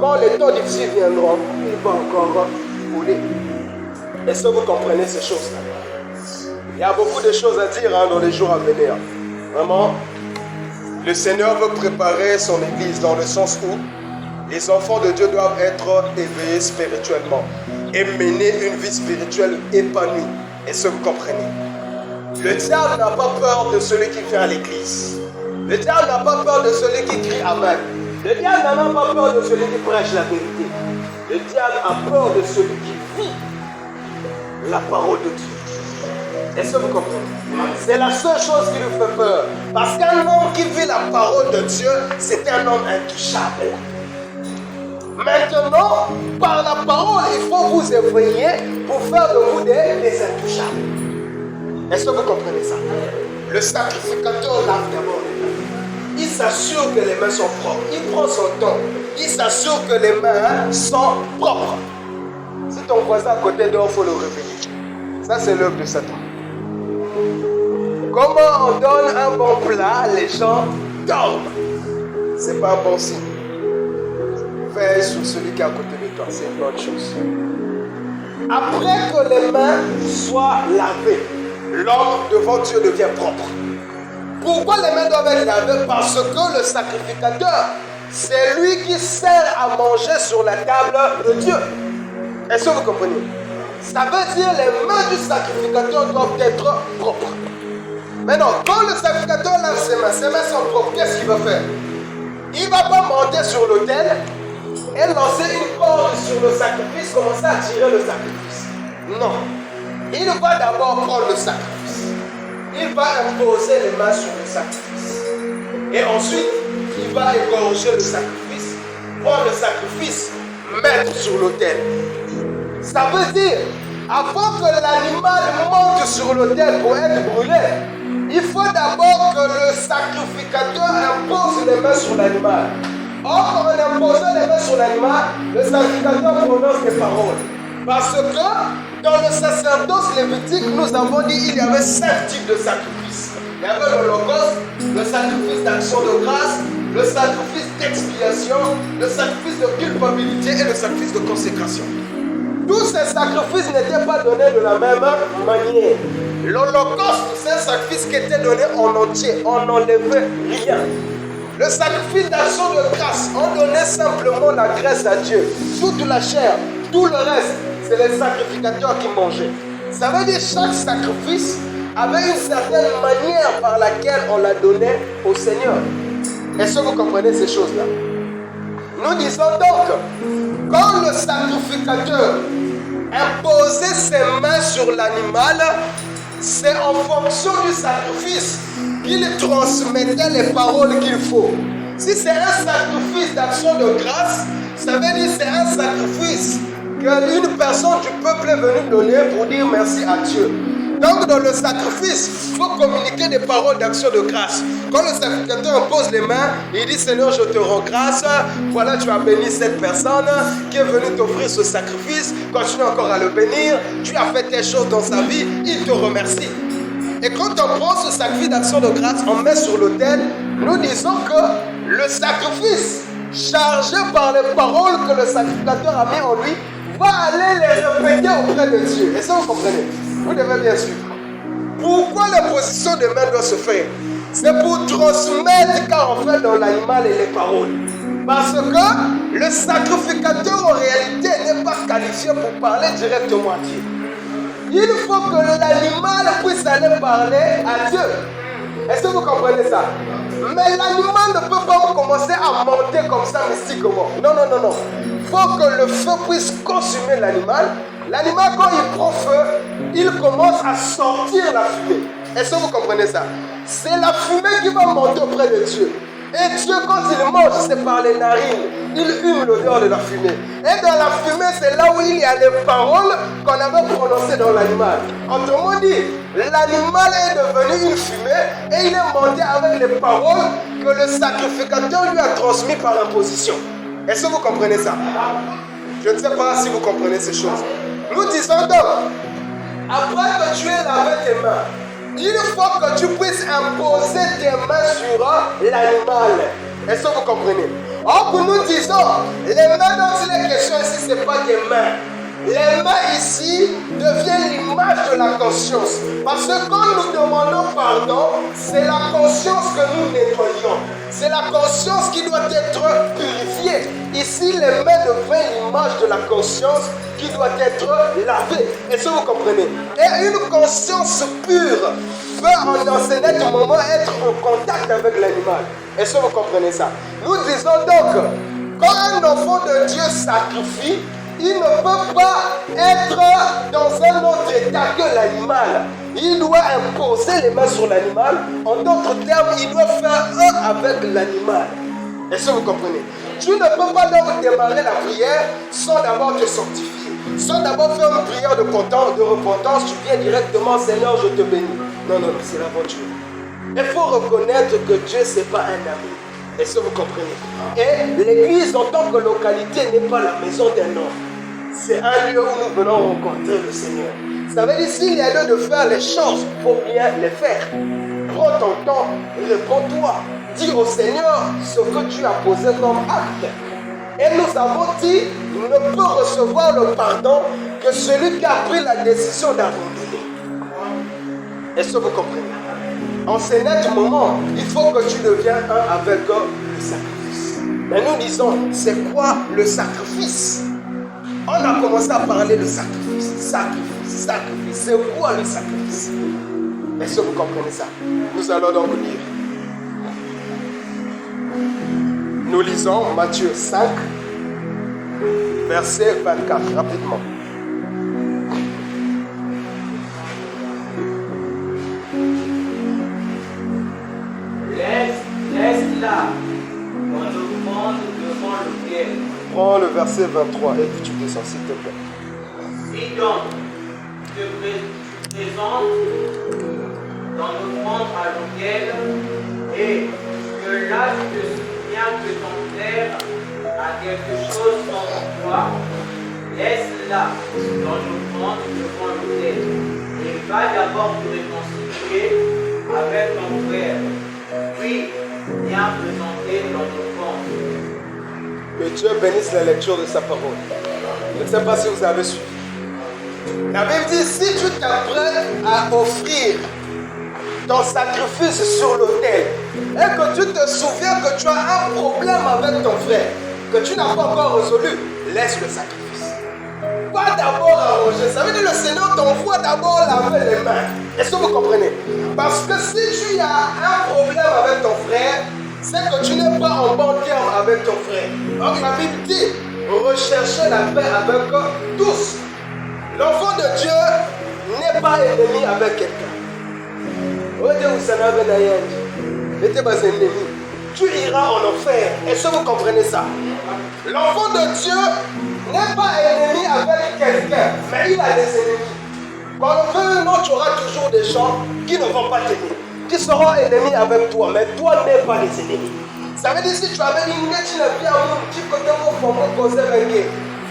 quand les temps difficiles viendront, il va encore rouler. Est-ce que vous comprenez ces choses-là? Il y a beaucoup de choses à dire dans les jours à venir. Vraiment, le Seigneur veut préparer son église dans le sens où les enfants de Dieu doivent être éveillés spirituellement et mener une vie spirituelle épanouie. Est-ce que vous comprenez? Le diable n'a pas peur de celui qui vient à l'église. Le diable n'a pas peur de celui qui crie Amen. Le diable n'a même pas peur de celui qui prêche la vérité. Le diable a peur de celui qui vit la parole de Dieu. Est-ce que vous comprenez? C'est la seule chose qui lui fait peur. Parce qu'un homme qui vit la parole de Dieu, c'est un homme intouchable. Maintenant, par la parole, il faut vous éveiller pour faire de vous des intouchables. Est-ce que vous comprenez ça? Le sacrificateur lave d'abord les mains. Il s'assure que les mains sont propres. Il prend son temps. Il s'assure que les mains sont propres. Si ton voisin à côté dort, il faut le réveiller. Ça, c'est l'œuvre de Satan. Comment on donne un bon plat, les gens dorment. C'est pas un bon signe. Veille sur celui qui est à côté de toi, c'est une bonne chose. Après que les mains soient lavées, l'homme devant Dieu devient propre. Pourquoi les mains doivent être lavées? Parce que le sacrificateur, c'est lui qui sert à manger sur la table de Dieu. Est-ce que vous comprenez? Ça veut dire que les mains du sacrificateur doivent être propres. Maintenant, quand le sacrificateur lave ses mains sont propres, qu'est-ce qu'il va faire? Il ne va pas monter sur l'autel et lancer une corde sur le sacrifice, commencer à tirer le sacrifice. Non. Il va d'abord prendre le sacrifice. Il va imposer les mains sur le sacrifice. Et ensuite, il va égorger le sacrifice, prendre le sacrifice, mettre sur l'autel. Ça veut dire, avant que l'animal monte sur l'autel pour être brûlé, il faut d'abord que le sacrificateur impose les mains sur l'animal. Or, en imposant les mains sur l'animal, le sacrificateur prononce des paroles. Parce que dans le sacerdoce lévitique, nous avons dit qu'il y avait 5 types de sacrifices. Il y avait l'holocauste, le sacrifice d'action de grâce, le sacrifice d'expiation, le sacrifice de culpabilité et le sacrifice de consécration. Tous ces sacrifices n'étaient pas donnés de la même manière. L'Holocauste, c'est un sacrifice qui était donné en entier, on n'enlevait rien. Le sacrifice d'action de grâce, on donnait simplement la grâce à Dieu. Toute la chair, tout le reste, c'est les sacrificateurs qui mangeaient. Ça veut dire que chaque sacrifice avait une certaine manière par laquelle on la donnait au Seigneur. Est-ce que vous comprenez ces choses-là? Nous disons donc, quand le sacrificateur imposait ses mains sur l'animal, c'est en fonction du sacrifice qu'il transmettait les paroles qu'il faut. Si c'est un sacrifice d'action de grâce, ça veut dire que c'est un sacrifice qu'une personne du peuple est venue donner pour dire merci à Dieu. Donc dans le sacrifice, il faut communiquer des paroles d'action de grâce. Quand le sacrificateur pose les mains, il dit Seigneur, je te rends grâce. Voilà, tu as béni cette personne qui est venue t'offrir ce sacrifice. Continue encore à le bénir. Tu as fait des choses dans sa vie. Il te remercie. Et quand on prend ce sacrifice d'action de grâce, on met sur l'autel, nous disons que le sacrifice chargé par les paroles que le sacrificateur a mis en lui va aller les répéter auprès de Dieu. Est-ce que vous comprenez? Vous devez bien suivre. Pourquoi l'imposition des mains doit se faire? C'est pour transmettre car on fait dans l'animal et les paroles. Parce que le sacrificateur en réalité n'est pas qualifié pour parler directement à Dieu. Il faut que l'animal puisse aller parler à Dieu. Est-ce que vous comprenez ça? Mais l'animal ne peut pas commencer à monter comme ça mystiquement. Non, non, non, non. Il faut que le feu puisse consumer l'animal. L'animal, quand il prend feu, il commence à sortir la fumée. Est-ce que vous comprenez ça? C'est la fumée qui va monter auprès de Dieu. Et Dieu, quand il mange, c'est par les narines. Il hume l'odeur de la fumée. Et dans la fumée, c'est là où il y a les paroles qu'on avait prononcées dans l'animal. Autrement dit, l'animal est devenu une fumée et il est monté avec les paroles que le sacrificateur lui a transmises par imposition. Est-ce que vous comprenez ça? Je ne sais pas si vous comprenez ces choses. Nous disons donc, après que tu aies lavé tes mains, il faut que tu puisses imposer tes mains sur l'animal. Est-ce que vous comprenez? Or, nous disons, les mains dont il est question ici, ce n'est pas des mains. Les mains ici deviennent l'image de la conscience. Parce que quand nous demandons pardon, c'est la conscience que nous nettoyons. C'est la conscience qui doit être purifiée. Ici, les mains deviennent l'image de la conscience qui doit être lavée. Est-ce que vous comprenez? Et une conscience pure peut en un certain moment être en contact avec l'animal. Est-ce que vous comprenez ça? Nous disons donc, quand un enfant de Dieu sacrifie, il ne peut pas être dans un autre état que l'animal. Il doit imposer les mains sur l'animal. En d'autres termes, il doit faire un avec l'animal. Est-ce que vous comprenez? Tu ne peux pas donc démarrer la prière sans d'abord te sanctifier. Sans d'abord faire une prière de repentance, tu viens directement, Seigneur, je te bénis. Non, non, non, c'est l'aventure. Il faut reconnaître que Dieu, ce n'est pas un ami. Est-ce que vous comprenez? Et l'église en tant que localité n'est pas la maison d'un homme. C'est un lieu où nous venons rencontrer le Seigneur. Ça veut dire s'il y a lieu de faire les choses, il faut bien les faire. Prends ton temps, réponds-toi. Dis au Seigneur ce que tu as posé comme acte. Et nous avons dit, il ne peut recevoir le pardon que celui qui a pris la décision d'abandonner. Est-ce que vous comprenez? En ce net moment, il faut que tu deviennes un avec le sacrifice. Mais nous disons, c'est quoi le sacrifice? On a commencé à parler de sacrifice. Sacrifice, sacrifice. C'est quoi le sacrifice? Est-ce que vous comprenez ça? Nous allons donc lire. Nous lisons Matthieu 5, verset 24, rapidement.
Laisse-la dans le monde devant lequel.
Prends le verset 23 et tu descends, s'il te plaît.
Si donc tu présentes dans le monde à lequel et que là tu te souviens que ton père a quelque chose contre toi, laisse-la dans le monde devant lequel et va d'abord te réconcilier avec ton frère. Puis, bien présentée dans nos comptes.
Que Dieu bénisse la lecture de sa parole. Je ne sais pas si vous avez suivi. La Bible dit, si tu t'apprêtes à offrir ton sacrifice sur l'autel et que tu te souviens que tu as un problème avec ton frère, que tu n'as pas encore résolu, laisse le sacrifice. Pas d'abord arranger. Ça veut dire que le Seigneur t'envoie d'abord laver les mains. Est-ce que vous comprenez? Parce que si tu as un problème avec ton frère, c'est que tu n'es pas en bon terme avec ton frère. Donc la Bible dit, recherchez la paix avec tous. L'enfant de Dieu n'est pas ennemi avec quelqu'un. Tu iras en enfer. Est-ce que vous comprenez ça? L'enfant de Dieu n'est pas ennemi avec quelqu'un, mais il a des ennemis. Quand on veut, non, tu auras toujours des gens qui ne vont pas t'aimer, qui seront ennemis avec toi, mais toi n'es pas des ennemis. Ça veut dire si tu avais une nette, tu n'as bien un petit côté pour me causer un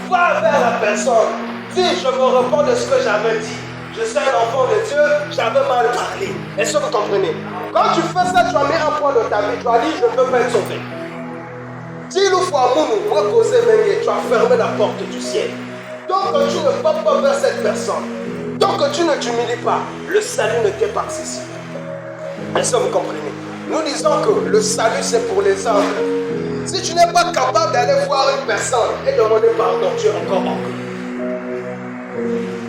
va vers la personne. Dis, je me repens de ce que j'avais dit. Je suis un enfant de Dieu, j'avais mal parlé. Est-ce que vous comprenez? Quand tu fais ça, tu as mis un point dans ta vie, tu as dit, je ne peux pas être sauvé. Dis-le fois pour causer un tu as fermé la porte du ciel. Donc tu ne vas pas vers cette personne. Tant que tu ne t'humilies pas, le salut ne t'est pas accessible. Est-ce que vous comprenez? Nous disons que le salut c'est pour les hommes. Si tu n'es pas capable d'aller voir une personne et demander pardon, tu es encore orgueilleux.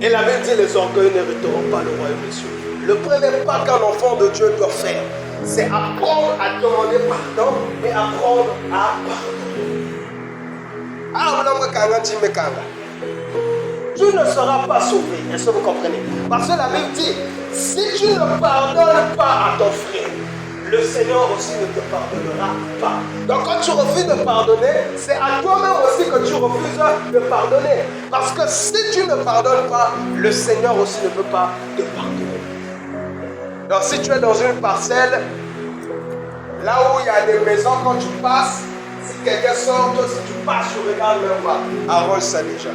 Et la Bible dit les orgueils n'hériteront pas le royaume des cieux. Le premier pas qu'un enfant de Dieu doit faire, c'est apprendre à demander pardon et apprendre à pardonner. Tu ne seras pas sauvé. Est-ce que vous comprenez? Parce que la Bible dit, si tu ne pardonnes pas à ton frère, le Seigneur aussi ne te pardonnera pas. Donc quand tu refuses de pardonner, c'est à toi-même aussi que tu refuses de pardonner. Parce que si tu ne pardonnes pas, le Seigneur aussi ne peut pas te pardonner. Donc si tu es dans une parcelle, là où il y a des maisons, quand tu passes, si quelqu'un sort, toi si tu passes, tu regardes même pas. Arrange ça déjà.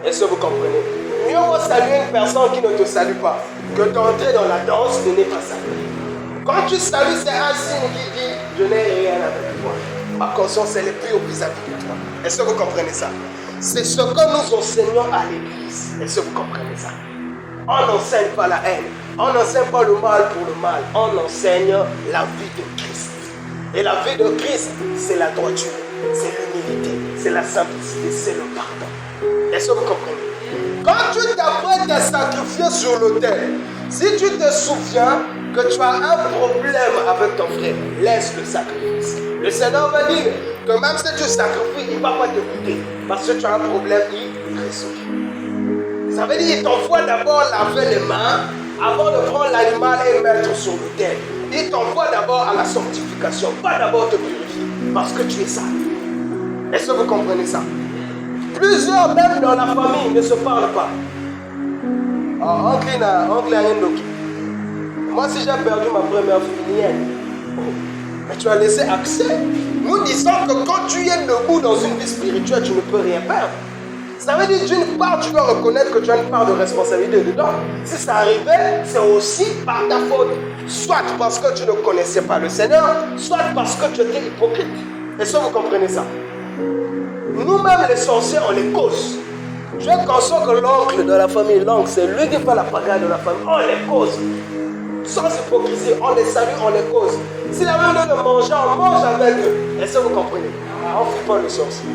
Est-ce que vous comprenez? Mieux vaut saluer une personne qui ne te salue pas que d'entrer dans la danse et n'est pas salué. Quand tu salues, c'est un signe qui dit je n'ai rien avec toi. Ma conscience, elle est pure vis-à-vis de toi. Est-ce que vous comprenez ça? C'est ce que nous enseignons à l'église. Est-ce que vous comprenez ça? On n'enseigne pas la haine. On n'enseigne pas le mal pour le mal. On enseigne la vie de Christ. Et la vie de Christ, c'est la droiture, c'est l'humilité, c'est la simplicité, c'est le pardon. Est-ce que vous comprenez? Quand tu t'apprêtes à sacrifier sur l'autel, si tu te souviens que tu as un problème avec ton frère, laisse le sacrifice. Le Seigneur va dire que même si tu sacrifies, il ne va pas t'écouter. Parce que tu as un problème, il résout. Ça veut dire qu'il t'envoie d'abord laver les mains avant de prendre l'animal et mettre sur l'autel. Il t'envoie d'abord à la sanctification, pas d'abord te purifier, parce que tu es sale. Est-ce que vous comprenez ça? Plusieurs, même dans la famille, ne se parlent pas. Oncle Ayendoki. Moi, si j'ai perdu ma première fille, mais tu as laissé accès. Nous disons que quand tu es debout dans une vie spirituelle, tu ne peux rien perdre. Ça veut dire d'une part, tu dois reconnaître que tu as une part de responsabilité dedans. Si ça arrivait, c'est aussi par ta faute. Soit parce que tu ne connaissais pas le Seigneur, soit parce que tu étais hypocrite. Est-ce que vous comprenez ça? Nous-mêmes, les sorciers, on les cause. Tu es conscient que l'oncle de la famille, l'oncle, c'est lui qui fait la pagaille de la famille. On les cause. Sans hypocrisie, on les salue, on les cause. S'il a même de manger, on mange avec eux. Est-ce que vous comprenez? On ne fait pas le sorcier.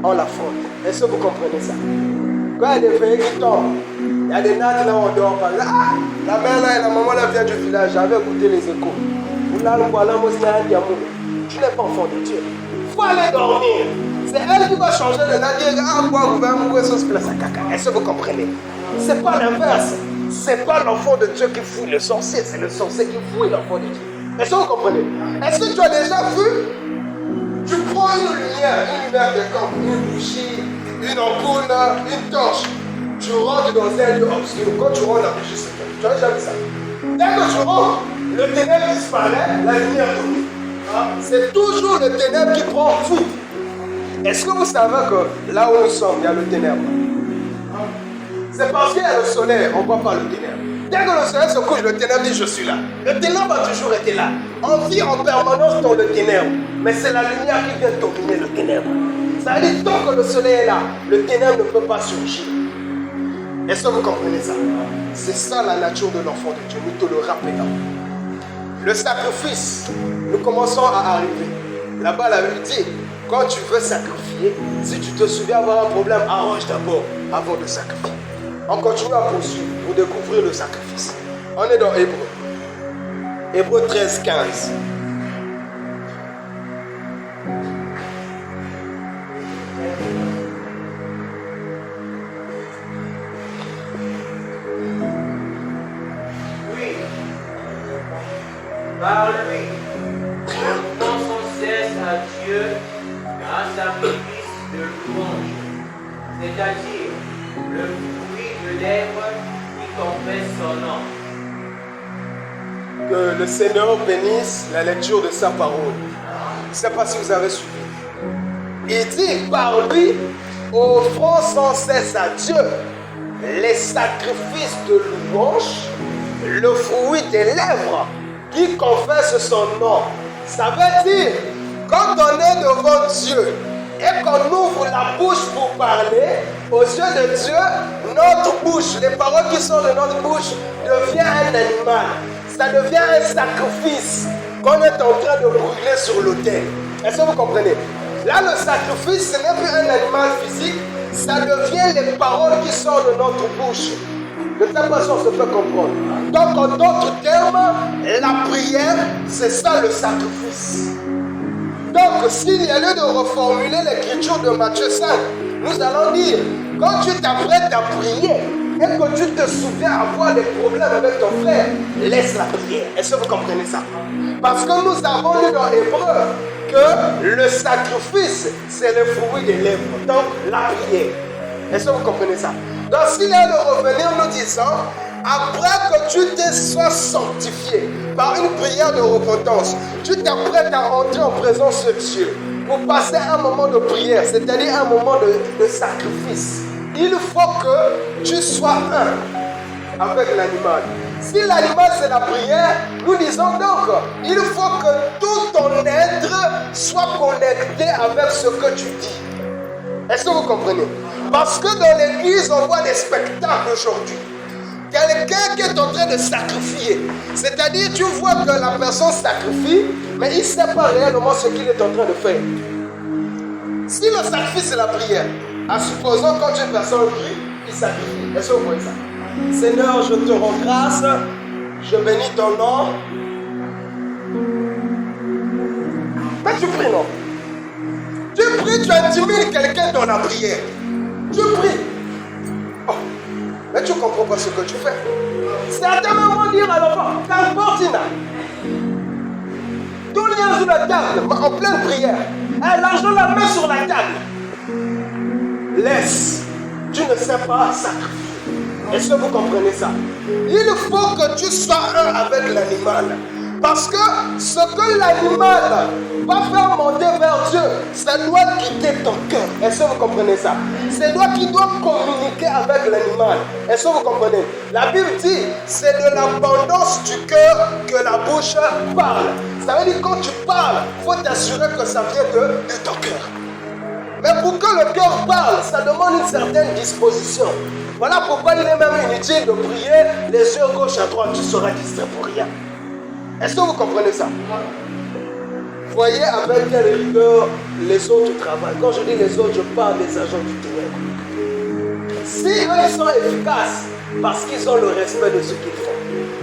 On l'affronte. Est-ce que vous comprenez ça? Quand il y a des feuilles qui tombent, il y a des nattes là où on dort pas. Là, la mère là et la maman là vient du village, j'avais écouté les échos. Tu n'es pas enfant de Dieu. Il faut aller dormir. C'est elle qui va changer le natte et dire, ah, quoi, vous allez mourir sur ce place à caca. Est-ce que vous comprenez? C'est pas l'inverse. C'est pas l'enfant de Dieu qui fouille le sorcier, c'est le sorcier qui fouille l'enfant de Dieu. Est-ce que vous comprenez? Est-ce que tu as déjà vu? Tu prends une lumière de camp, une bougie, une ampoule, une torche. Tu rentres dans un lieu obscur. Quand tu rentres, la bougie s'éteint. Tu as déjà vu ça? Dès que tu rentres, le ténèbre disparaît, la lumière tombe. C'est toujours le ténèbre qui prend tout. Est-ce que vous savez que là où nous sommes, il y a le ténèbre? C'est parce qu'il y a le soleil, on ne voit pas le ténèbre. Dès que le soleil se couche, le ténèbre dit je suis là. Le ténèbre a toujours été là. On vit en permanence dans le ténèbre. Mais c'est la lumière qui vient dominer le ténèbre. Ça veut dire tant que le soleil est là, le ténèbre ne peut pas surgir. Est-ce que vous comprenez ça? C'est ça la nature de l'enfant de Dieu. Nous te le rappelons. Le sacrifice, nous commençons à arriver. Là-bas, la Bible dit, quand tu veux sacrifier, si tu te souviens avoir un problème, arrange d'abord avant de sacrifier. On continue à poursuivre pour découvrir le sacrifice. On est dans Hébreu. Hébreu 13, 15.
Oui, par lui, offrons sans cesse à Dieu un sacrifice de louange, c'est-à-dire le fruit de lèvres qui confesse son nom.
Que le Seigneur bénisse la lecture de sa parole. Je ne sais pas si vous avez suivi. Il dit par lui, offrons sans cesse à Dieu les sacrifices de louange, le fruit des lèvres qui confesse son nom. Ça veut dire, quand on est devant Dieu et qu'on ouvre la bouche pour parler, aux yeux de Dieu, notre bouche, les paroles qui sortent de notre bouche, devient un animal. Ça devient un sacrifice qu'on est en train de brûler sur l'autel. Est-ce que vous comprenez? Là, le sacrifice, ce n'est plus un animal physique, ça devient les paroles qui sortent de notre bouche. De cette façon, on se peut comprendre. Donc, en d'autres termes, la prière, c'est ça le sacrifice. Donc, s'il y a lieu de reformuler l'écriture de Matthieu 5, nous allons dire, quand tu t'apprêtes à prier et que tu te souviens avoir des problèmes avec ton frère, laisse la prière. Est-ce que vous comprenez ça? Parce que nous avons lu dans Hébreu que le sacrifice, c'est le fruit des lèvres. Donc, la prière. Est-ce que vous comprenez ça? Donc, s'il est de revenir nous disant, après que tu te sois sanctifié par une prière de repentance, tu t'apprêtes à entrer en présence de Dieu pour passer un moment de prière, c'est-à-dire un moment de sacrifice. Il faut que tu sois un avec l'animal. Si l'animal c'est la prière, nous disons donc, il faut que tout ton être soit connecté avec ce que tu dis. Est-ce que vous comprenez? Parce que dans l'église, on voit des spectacles aujourd'hui. Quelqu'un qui est en train de sacrifier. C'est-à-dire, tu vois que la personne sacrifie, mais il ne sait pas réellement ce qu'il est en train de faire. Si le sacrifice c'est la prière, en supposant quand une personne prie, il sacrifie. Est-ce que vous voyez ça? Seigneur, je te rends grâce, je bénis ton nom. Mais tu pries, non? Tu pries, tu intimides quelqu'un dans la prière. Tu pries. Oh, mais tu ne comprends pas ce que tu fais. Certains vont dire à l'enfant, qu'importe, tout lien sur la table, en pleine prière. L'argent la met sur la table. Laisse. Tu ne sais pas sacrifier. Est-ce que vous comprenez ça? Il faut que tu sois un avec l'animal. Parce que ce que l'animal va faire monter vers Dieu, ça doit quitter ton cœur. Est-ce que vous comprenez ça? C'est toi qui dois communiquer avec l'animal. Est-ce que vous comprenez? La Bible dit, c'est de l'abondance du cœur que la bouche parle. Ça veut dire quand tu parles, il faut t'assurer que ça vient de ton cœur. Mais pour que le cœur parle, ça demande une certaine disposition. Voilà pourquoi il est même inutile de prier les yeux gauche à droite. Tu seras distrait pour rien. Est-ce que vous comprenez ça? Voyez avec quelle rigueur les autres travaillent. Quand je dis les autres, je parle des agents du ténèbre. Si eux ils sont efficaces, parce qu'ils ont le respect de ce qu'ils font.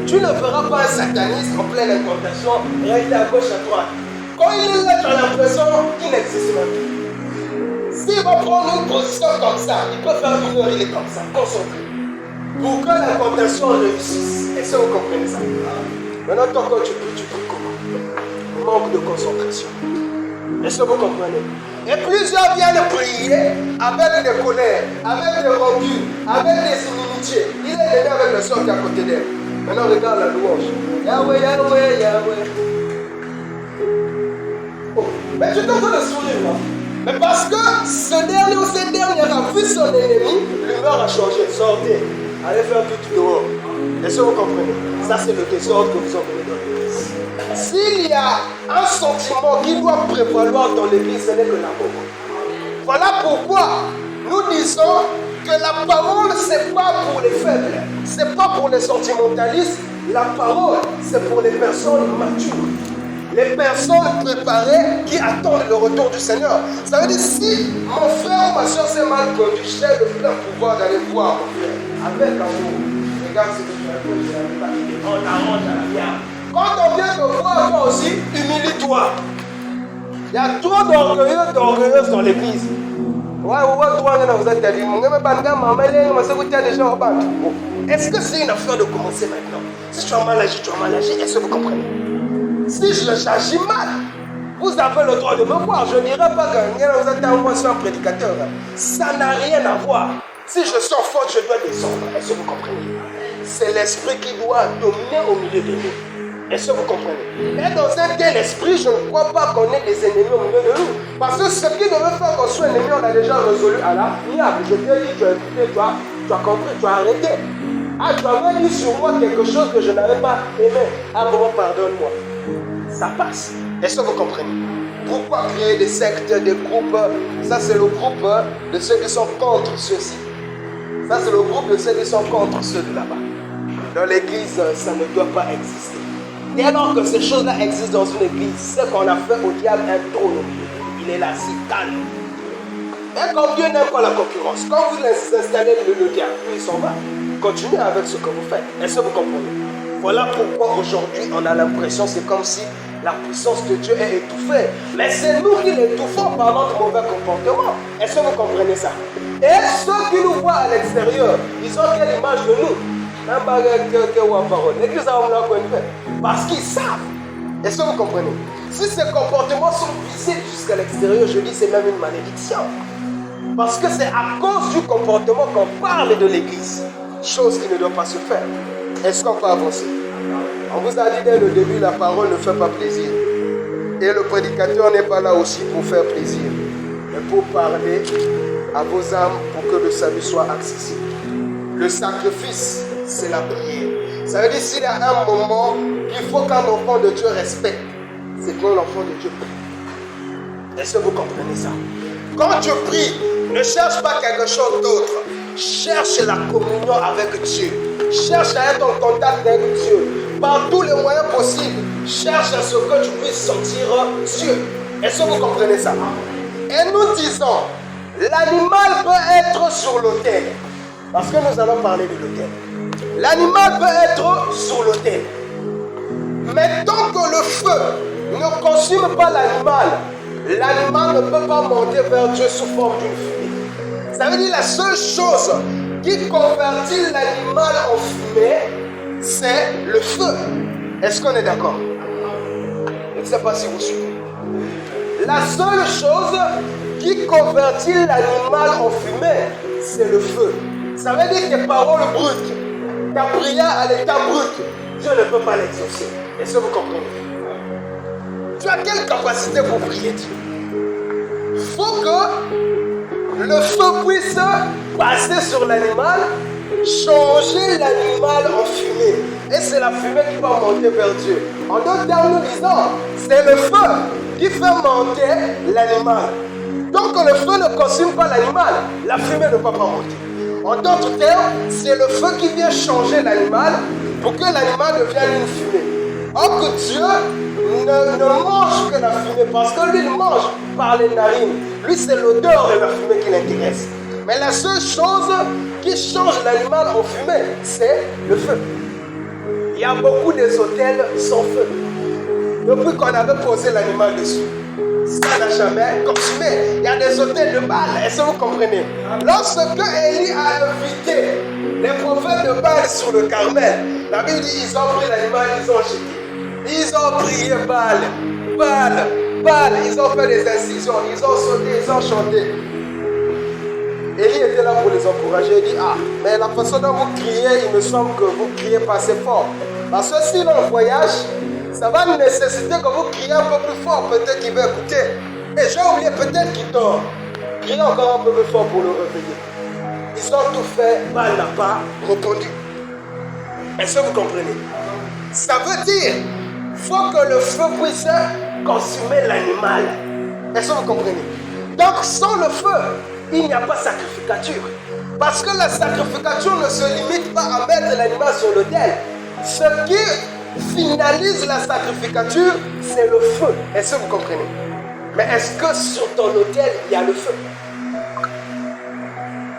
Tu ne feras pas un sataniste en pleine incantation, rester à gauche à droite. Quand il est là, tu as l'impression qu'il n'existe même plus. S'il va prendre une position comme ça, il peut faire une heure, il est comme ça, concentré. Pour que l'incantation réussisse. Est-ce que vous comprenez ça? Maintenant, toi, quand tu pries comment? Manque de concentration. Est-ce que vous comprenez? Et plusieurs viennent prier avec des colères, avec des rancunes, avec des inimitiés. Il est venu avec le sort qui est à côté d'elle. Maintenant, regarde la louange. Yahweh, Yahweh, Yahweh. Oh, mais tu es en train de sourire, non? Mais parce que ce dernier ou cette dernière a vu son ennemi, l'humeur a changé. Sortez, allez faire tout dehors. Est-ce que vous comprenez? Ça, c'est le désordre que vous emmenez dans l'église. S'il y a un sentiment qui doit prévaloir dans l'église, ce n'est que l'amour. Voilà pourquoi nous disons que la parole, ce n'est pas pour les faibles, ce n'est pas pour les sentimentalistes. La parole, c'est pour les personnes matures, les personnes préparées qui attendent le retour du Seigneur. Ça veut dire, si mon frère ou ma soeur s'est mal conduit, j'ai le plein pouvoir d'aller voir mon frère avec amour. Regarde ce que tu as fait, on arrange à la bière. Quand on vient te voir, toi aussi, humilie-toi. Il y a trop d'orgueilleux, d'orgueilleuses dans l'église. Est-ce que c'est une affaire de commencer maintenant? Si tu as mal agi, tu as mal agi. Est-ce que vous comprenez? Si j'agis mal, vous avez le droit de me voir. Je ne dirais pas que vous êtes un prédicateur. Ça n'a rien à voir. Si je sors faute, je dois descendre. Est-ce que vous comprenez? C'est l'esprit qui doit dominer au milieu de nous. Est-ce que vous comprenez? Et dans un tel esprit, je ne crois pas qu'on ait des ennemis au milieu de nous. Parce que ce qui devait faire qu'on soit ennemi, on a déjà résolu à l'amiable. Je t'ai dit, tu as écouté, tu as compris, tu as arrêté. Ah, tu avais dit sur moi quelque chose que je n'avais pas aimé. Ah bon, pardonne-moi. Ça passe. Est-ce que vous comprenez? Pourquoi créer des sectes, des groupes? Ça, c'est le groupe de ceux qui sont contre ceux-ci. Ça, c'est le groupe de ceux qui sont contre ceux de là-bas. Dans l'église, ça ne doit pas exister. Et alors que ces choses-là existent dans une église, ce qu'on a fait au diable un trône. Il est là, c'est calme. Mais comme Dieu n'aime pas la concurrence, quand vous installez le diable, il s'en va. Continuez avec ce que vous faites. Est-ce que vous comprenez? Voilà pourquoi aujourd'hui on a l'impression, c'est comme si la puissance de Dieu est étouffée. Mais c'est nous qui l'étouffons par notre mauvais comportement. Est-ce que vous comprenez ça? Et ceux qui nous voient à l'extérieur, ils ont quelle image de nous? L'église a parce qu'ils savent. Est-ce que vous comprenez? Si ces comportements sont visibles jusqu'à l'extérieur, je dis c'est même une malédiction. Parce que c'est à cause du comportement qu'on parle de l'église. Chose qui ne doit pas se faire. Est-ce qu'on peut avancer? On vous a dit dès le début, la parole ne fait pas plaisir. Et le prédicateur n'est pas là aussi pour faire plaisir, mais pour parler à vos âmes pour que le salut soit accessible. Le sacrifice, c'est la prière. Ça veut dire s'il y a un moment qu'il faut qu'un enfant de Dieu respecte, c'est quand l'enfant de Dieu prie. Est-ce que vous comprenez ça? Quand tu pries, ne cherche pas quelque chose d'autre. Cherche la communion avec Dieu. Cherche à être en contact avec Dieu. Par tous les moyens possibles, cherche à ce que tu puisses sentir Dieu. Est-ce que vous comprenez ça? Et nous disons, l'animal peut être sur l'autel. Parce que nous allons parler de l'autel. L'animal peut être sur l'autel. Mais tant que le feu ne consume pas l'animal, l'animal ne peut pas monter vers Dieu sous forme d'une fumée. Ça veut dire la seule chose qui convertit l'animal en fumée, c'est le feu. Est-ce qu'on est d'accord? Je ne sais pas si vous suivez. La seule chose qui convertit l'animal en fumée, c'est le feu. Ça veut dire tes paroles brutes, ta prière à l'état brut, Dieu ne peut pas l'exaucer. Est-ce que vous comprenez? Tu as quelle capacité pour prier Dieu? Il faut que le feu puisse passer sur l'animal, changer l'animal en fumée. Et c'est la fumée qui va monter vers Dieu. En d'autres termes, nous disons, c'est le feu qui fait monter l'animal. Donc le feu ne consume pas l'animal, la fumée ne peut pas monter. En d'autres termes, c'est le feu qui vient changer l'animal pour que l'animal devienne une fumée. Or que Dieu ne mange que la fumée parce que lui il mange par les narines. Lui c'est l'odeur de la fumée qui l'intéresse. Mais la seule chose qui change l'animal en fumée, c'est le feu. Il y a beaucoup des hôtels sans feu. Depuis qu'on avait posé l'animal dessus, ça n'a jamais consumé. Il y a des hôtels de Baal, est-ce que vous comprenez? Lorsque Élie a invité les prophètes de Baal sur le Carmel, la Bible dit ils ont pris l'animal, ils ont jeté. Ils ont prié Baal, Baal, Baal, ils ont fait des incisions, ils ont sauté, ils ont chanté. Élie était là pour les encourager, il dit ah, mais la façon dont vous criez, il me semble que vous criez pas assez fort. Parce que si l'on voyage, ça va nécessiter que vous criez un peu plus fort, peut-être qu'il va écouter. Et j'ai oublié, peut-être qu'il dort. Criez encore un peu plus fort pour le réveiller. Ils ont tout fait, Baal n'a pas répondu. Est-ce que vous comprenez? Ça veut dire faut que le feu puisse consumer l'animal. Est-ce que vous comprenez? Donc sans le feu, il n'y a pas sacrificature. Parce que la sacrificature ne se limite pas à mettre l'animal sur l'autel. Ce qui finalise la sacrificature, c'est le feu. Est-ce que vous comprenez? Mais est-ce que sur ton autel, il y a le feu?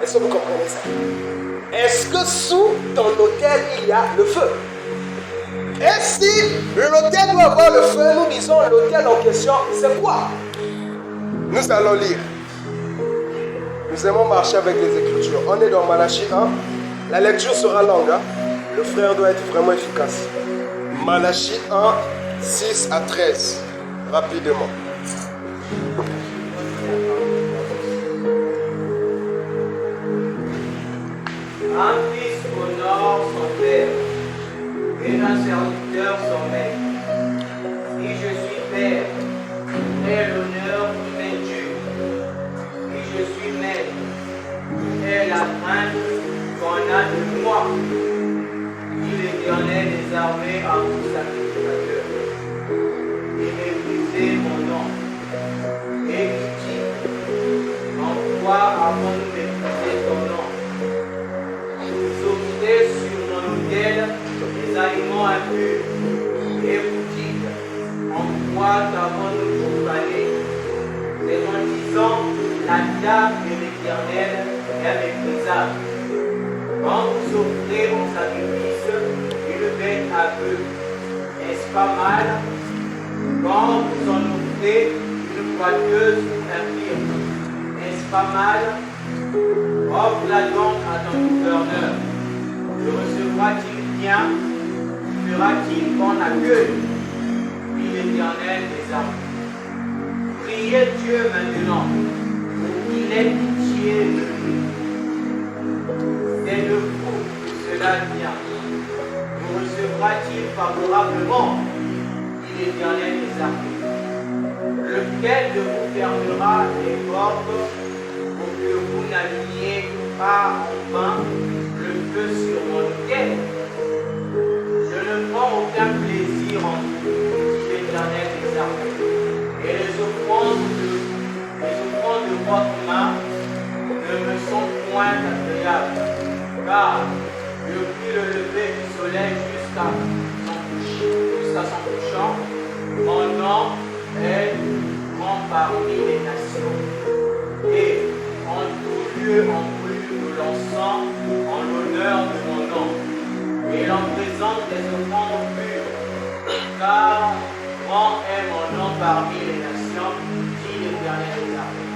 Est-ce que vous comprenez ça? Est-ce que sous ton autel, il y a le feu? Et si l'autel doit avoir le feu, nous disons l'autel en question, c'est quoi? Nous allons lire. Nous aimons marcher avec les Écritures. On est dans Malachie 1. La lecture sera longue. Hein? Le frère doit être vraiment efficace. Malachie 1, 6 à 13. Rapidement.
Un fils honore son père, et un serviteur son maître. Si je suis père, est l'honneur qui m'est dû. Si je suis maître, est la crainte qu'on a de moi. Si l'Éternel des armées a mon sacrificateur, et méprisé mon nom. Et qui dit, en quoi avons-nous méprisé ton nom? Vous offrez sur mon autel des aliments impurs. Et vous dites, en quoi avons-nous profané? C'est en disant, la table de l'Éternel est méprisable. Quand vous offrez au sacrifice une bête à bœuf, est-ce pas mal? Quand vous en offrez une boiteuse infirme, est-ce pas mal? Offre-la donc à ton gouverneur. Le recevra-t-il bien? Fera-t-il bon accueil? Dit l'Éternel des armées. Priez Dieu maintenant pour qu'il ait pitié de nous. C'est de vous que cela vient. Nous recevra-t-il favorablement? Dit l'Éternel des armées. Lequel de vous fermera les portes pour que vous n'allumiez pas en vain le feu sur mon autel? Je ne prends aucun plaisir en vous, dit l'Éternel des armées. Et les offrandes de votre main ne me sont point agréables, car depuis le lever du soleil jusqu'à son couchant, mon nom est grand parmi les nations. Et en tout lieu on brûle l'encens en l'honneur de mon nom. Et l'on présente des offrandes pures, car grand est mon nom parmi les nations, dit l'Éternel des armées.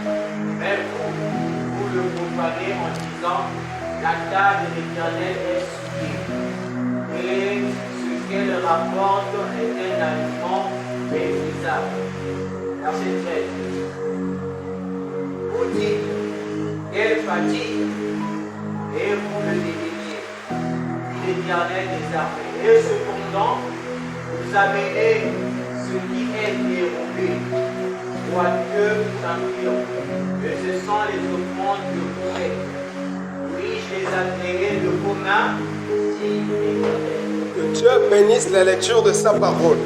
Mais vous le profanez en disant, la table de l'Éternel est souillée, et ce qu'elle rapporte est un aliment méprisable. Verset 13. Vous dites, quelle fatigue, et vous le dédaignez, dit l'Éternel des armées. Et cependant, vous amenez ce qui est dérobé, boiteux ou impur, et ce sont les offrandes que vous faites. Puis-je les agréer de vos mains, dit l'Éternel.
Que Dieu bénisse la lecture de sa parole.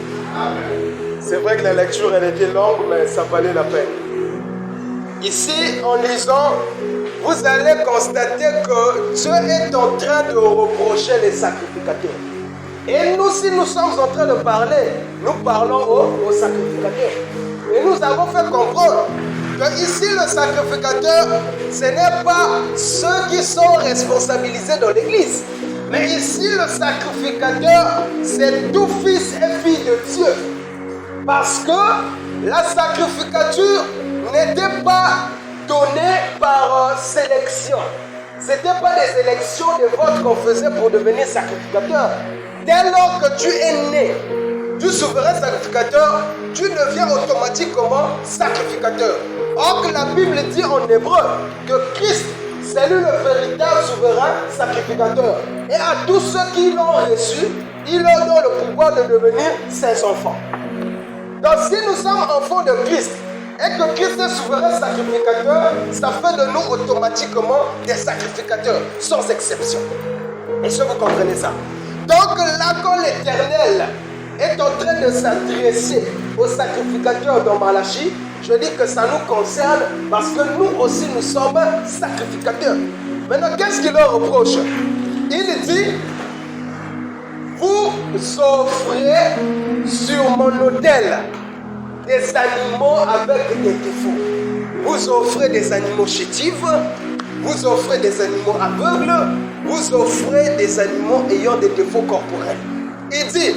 C'est vrai que la lecture elle était longue, mais ça valait la peine. Ici, en lisant, vous allez constater que Dieu est en train de reprocher les sacrificateurs. Et nous, si nous sommes en train de parler, nous parlons aux sacrificateurs. Et nous avons fait comprendre que ici, le sacrificateur, ce n'est pas ceux qui sont responsabilisés dans l'église. Mais ici, le sacrificateur, c'est tout fils et fille de Dieu. Parce que la sacrificature n'était pas donnée par sélection. Ce n'était pas des élections de vote qu'on faisait pour devenir sacrificateur. Dès lors que tu es né du souverain sacrificateur, tu deviens automatiquement sacrificateur. Or que la Bible dit en hébreu que Christ, c'est lui le véritable souverain sacrificateur. Et à tous ceux qui l'ont reçu, il leur donne le pouvoir de devenir ses enfants. Donc si nous sommes enfants de Christ, et que Christ est souverain sacrificateur, ça fait de nous automatiquement des sacrificateurs, sans exception. Est-ce que vous comprenez ça? Donc là, quand l'Éternel est en train de s'adresser aux sacrificateurs dans Malachie, je dis que ça nous concerne parce que nous aussi nous sommes sacrificateurs. Maintenant, qu'est-ce qu'il leur reproche? Il dit, vous offrez sur mon autel des animaux avec des défauts. Vous offrez des animaux chétifs, vous offrez des animaux aveugles, vous offrez des animaux ayant des défauts corporels. Il dit,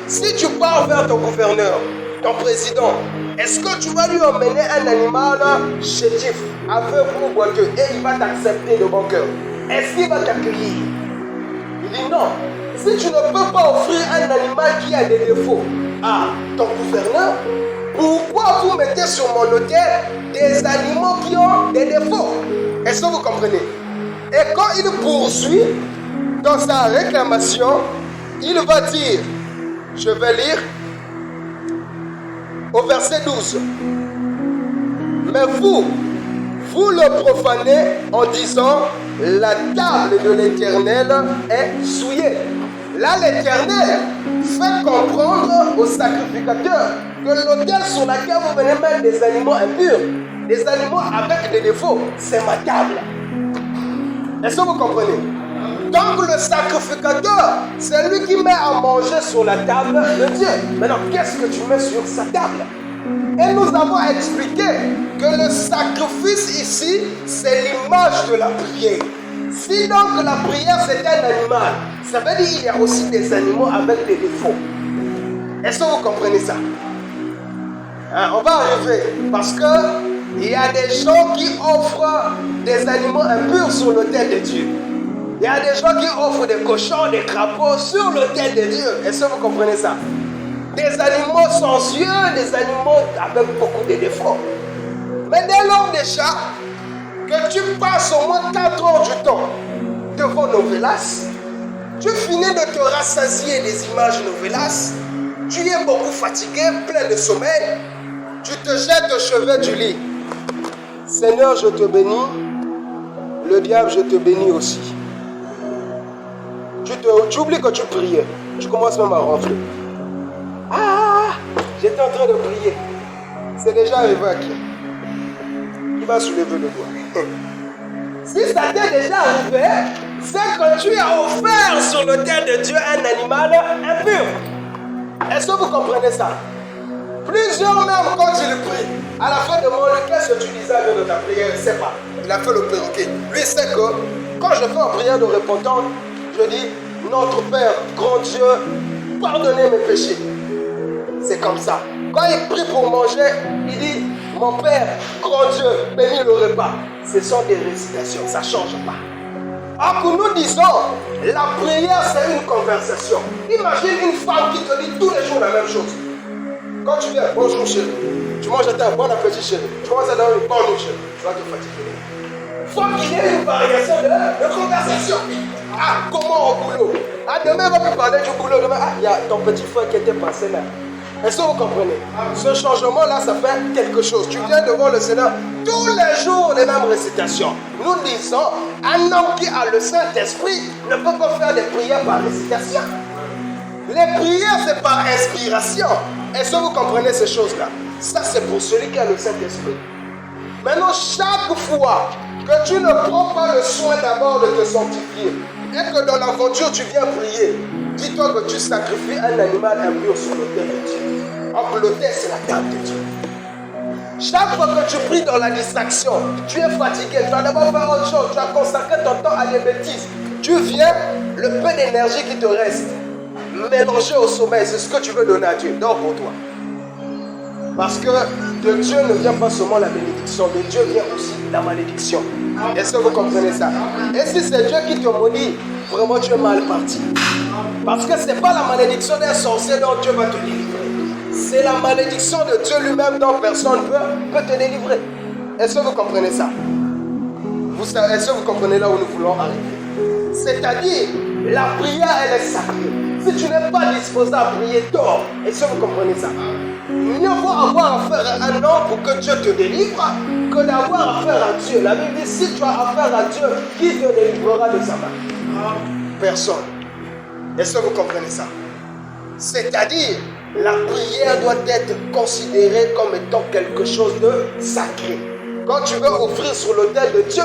si tu pars vers ton gouverneur, ton président, est-ce que tu vas lui emmener un animal chétif, aveugle ou boiteux, et il va t'accepter de bon cœur? Est-ce qu'il va t'accueillir? Il dit non. Si tu ne peux pas offrir un animal qui a des défauts à ton gouverneur, pourquoi vous mettez sur mon autel des animaux qui ont des défauts? Est-ce que vous comprenez? Et quand il poursuit dans sa réclamation, il va dire, je vais lire au verset 12. Mais vous le profanez en disant, la table de l'Éternel est souillée. Là, l'Éternel fait comprendre aux sacrificateurs que l'autel sur lequel vous venez mettre des animaux impurs, des animaux avec des défauts, c'est ma table. Est-ce que vous comprenez? Donc le sacrificateur, c'est lui qui met à manger sur la table de Dieu. Maintenant, qu'est-ce que tu mets sur sa table? Et nous avons expliqué que le sacrifice ici, c'est l'image de la prière. Si donc la prière c'est un animal, ça veut dire qu'il y a aussi des animaux avec des défauts. Est-ce que vous comprenez ça? On va arriver parce que il y a des gens qui offrent des animaux impurs sur l'autel de Dieu. Il y a des gens qui offrent des cochons, des crapauds sur l'autel de Dieu. Est-ce que vous comprenez ça? Des animaux sans yeux, des animaux avec beaucoup de défauts. Mais dès lors déjà que tu passes au moins 4 heures du temps devant Novelas, tu finis de te rassasier des images Novelas, tu es beaucoup fatigué, plein de sommeil, tu te jettes au chevet du lit. Seigneur, je te bénis, le diable, je te bénis aussi. Tu oublies que tu priais, tu commences même à ronfler. Ah, j'étais en train de prier. C'est déjà arrivé à qui? Qui va soulever le doigt? Si ça t'est déjà arrivé, c'est que tu as offert sur l'autel de Dieu un animal impur. Est-ce que vous comprenez ça? Plusieurs même quand il prie, à la fin de mon livre, qu'est-ce que tu disais de ta prière? Il ne sait pas. Il a fait le perroquet. Lui sait que quand je fais une prière de repentance, je dis, notre Père, grand Dieu, pardonnez mes péchés. C'est comme ça. Quand il prie pour manger, il dit, mon Père, grand Dieu, bénis le repas. Ce sont des récitations, ça ne change pas. Alors que nous disons, la prière c'est une conversation. Imagine une femme qui te dit tous les jours la même chose. Quand tu viens, bonjour chérie, tu manges à table, bon appétit chérie, tu commences à donner bon nuit chérie, tu vas te fatiguer. Il faut qu'il y ait une variation de conversation. Ah, comment au boulot? Ah, demain on va plus parler du boulot. Demain, ah, il y a ton petit frère qui était passé là. Est-ce que vous comprenez? Ce changement-là, ça fait quelque chose. Tu viens devant le Seigneur, tous les jours les mêmes récitations. Nous disons, un homme qui a le Saint-Esprit ne peut pas faire des prières par récitation. Les prières, c'est par inspiration. Est-ce que vous comprenez ces choses-là? Ça, c'est pour celui qui a le Saint-Esprit. Maintenant, chaque fois que tu ne prends pas le soin d'abord de te sanctifier et que dans l'aventure tu viens prier, dis-toi que tu sacrifies un animal impur sur l'autel de Dieu. Or, l'autel, c'est la table de Dieu. Chaque fois que tu pries dans la distraction, tu es fatigué, tu vas d'abord faire autre chose, tu as consacré ton temps à des bêtises. Tu viens, le peu d'énergie qui te reste, mélanger au sommeil, c'est ce que tu veux donner à Dieu. Dors pour toi. Parce que de Dieu ne vient pas seulement la bénédiction, de Dieu vient aussi la malédiction. Est-ce que vous comprenez ça? Et si c'est Dieu qui te maudit, vraiment tu es mal parti. Parce que ce n'est pas la malédiction d'un sorcier dont Dieu va te délivrer. C'est la malédiction de Dieu lui-même dont personne ne peut te délivrer. Est-ce que vous comprenez ça? Est-ce que vous comprenez là où nous voulons arriver? C'est-à-dire, la prière, elle est sacrée. Si tu n'es pas disposé à prier, dors. Est-ce que vous comprenez ça? Mieux vaut avoir affaire à un homme pour que Dieu te délivre que d'avoir affaire à Dieu. La Bible dit, si tu as affaire à Dieu, qui te délivrera de sa main? Personne. Est-ce que vous comprenez ça? C'est-à-dire, la prière doit être considérée comme étant quelque chose de sacré. Quand tu veux offrir sur l'autel de Dieu,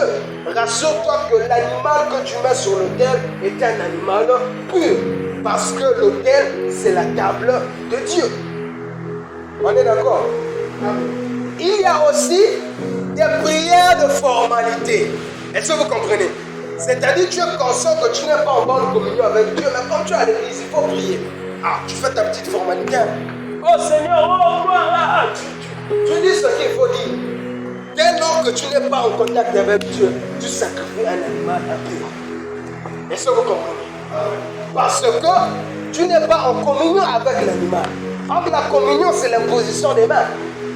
rassure-toi que l'animal que tu mets sur l'autel est un animal pur. Parce que l'autel, c'est la table de Dieu. On est d'accord? Il y a aussi des prières de formalité. Est-ce que vous comprenez? C'est-à-dire, tu es conscient que tu n'es pas en bonne communion avec Dieu, mais comme tu es à l'église, il faut prier. Ah, tu fais ta petite formalité. Oh Seigneur, oh quoi, tu dis ce qu'il faut dire. Dès lors que tu n'es pas en contact avec Dieu, tu sacrifies un animal impur. Est-ce que vous comprenez? Parce que tu n'es pas en communion avec l'animal. Or, la communion, c'est l'imposition des mains.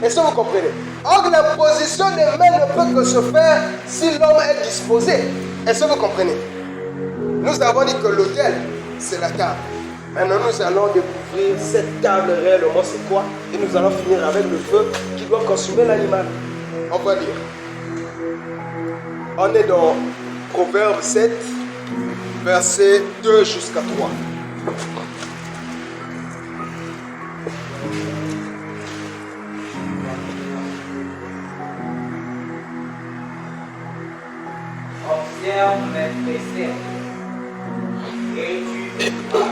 Est-ce que vous comprenez? Or, l'imposition des mains ne peut que se faire si l'homme est disposé. Est-ce que vous comprenez? Nous avons dit que l'autel, c'est la table. Maintenant, nous allons découvrir cette table réellement, c'est quoi? Et nous allons finir avec le feu qui doit consumer l'animal. On va lire. On est dans Proverbe 7, versets 2 jusqu'à 3.
Observe mes préceptes et tu vivras.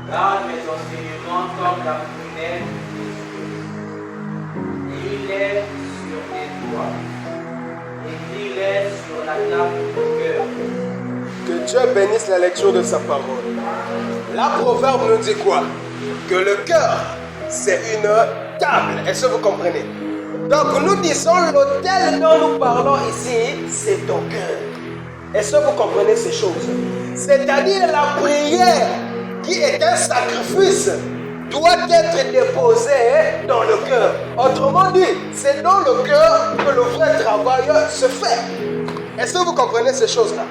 Garde mes enseignements comme la prunelle. Lis-les sur tes doigts. Écris-les sur la table de ton cœur.
Que Dieu bénisse la lecture de sa parole. La proverbe nous dit quoi? Que le cœur, c'est une table. Est-ce que vous comprenez? Donc nous disons l'autel dont nous parlons ici, c'est ton cœur. Est-ce que vous comprenez ces choses? C'est-à-dire la prière qui est un sacrifice doit être déposée dans le cœur. Autrement dit, c'est dans le cœur que le vrai travail se fait. Est-ce que vous comprenez ces choses-là?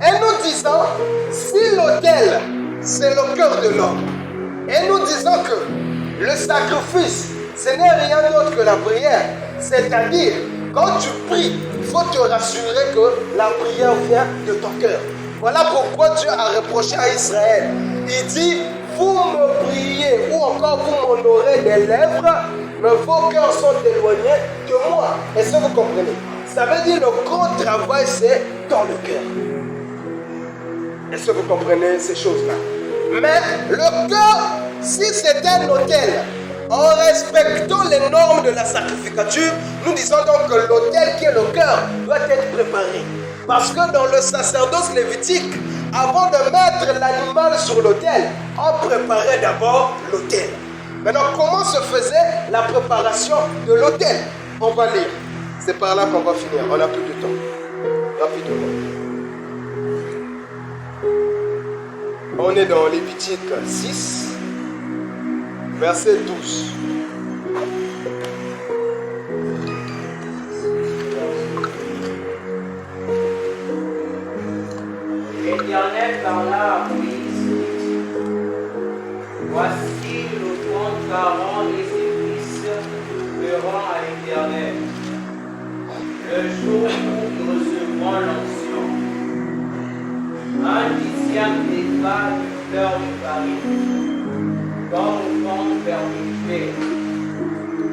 Et nous disons, si l'autel, c'est le cœur de l'homme, et nous disons que le sacrifice, ce n'est rien d'autre que la prière. C'est-à-dire, quand tu pries, il faut te rassurer que la prière vient de ton cœur. Voilà pourquoi Dieu a reproché à Israël. Il dit, vous me priez ou encore vous m'honorez des lèvres, mais vos cœurs sont éloignés de moi. Est-ce que vous comprenez? Ça veut dire le grand travail, c'est dans le cœur. Est-ce que vous comprenez ces choses-là? Mais le cœur, si c'est un autel, en respectant les normes de la sacrificature, nous disons donc que l'autel qui est le cœur doit être préparé. Parce que dans le sacerdoce lévitique, avant de mettre l'animal sur l'autel, on préparait d'abord l'autel. Maintenant, comment se faisait la préparation de l'autel? On va lire. C'est par là qu'on va finir. On n'a plus de temps. Rapidement. On est dans Lévitique 6, verset 12.
L'Éternel parla à Moïse. Voici le compte qu'Aaron et ses fils feront à l'Éternel. Le jour où nous recevrons l'onction, un dixième des pas du beurre de farine, comme au compte permuté,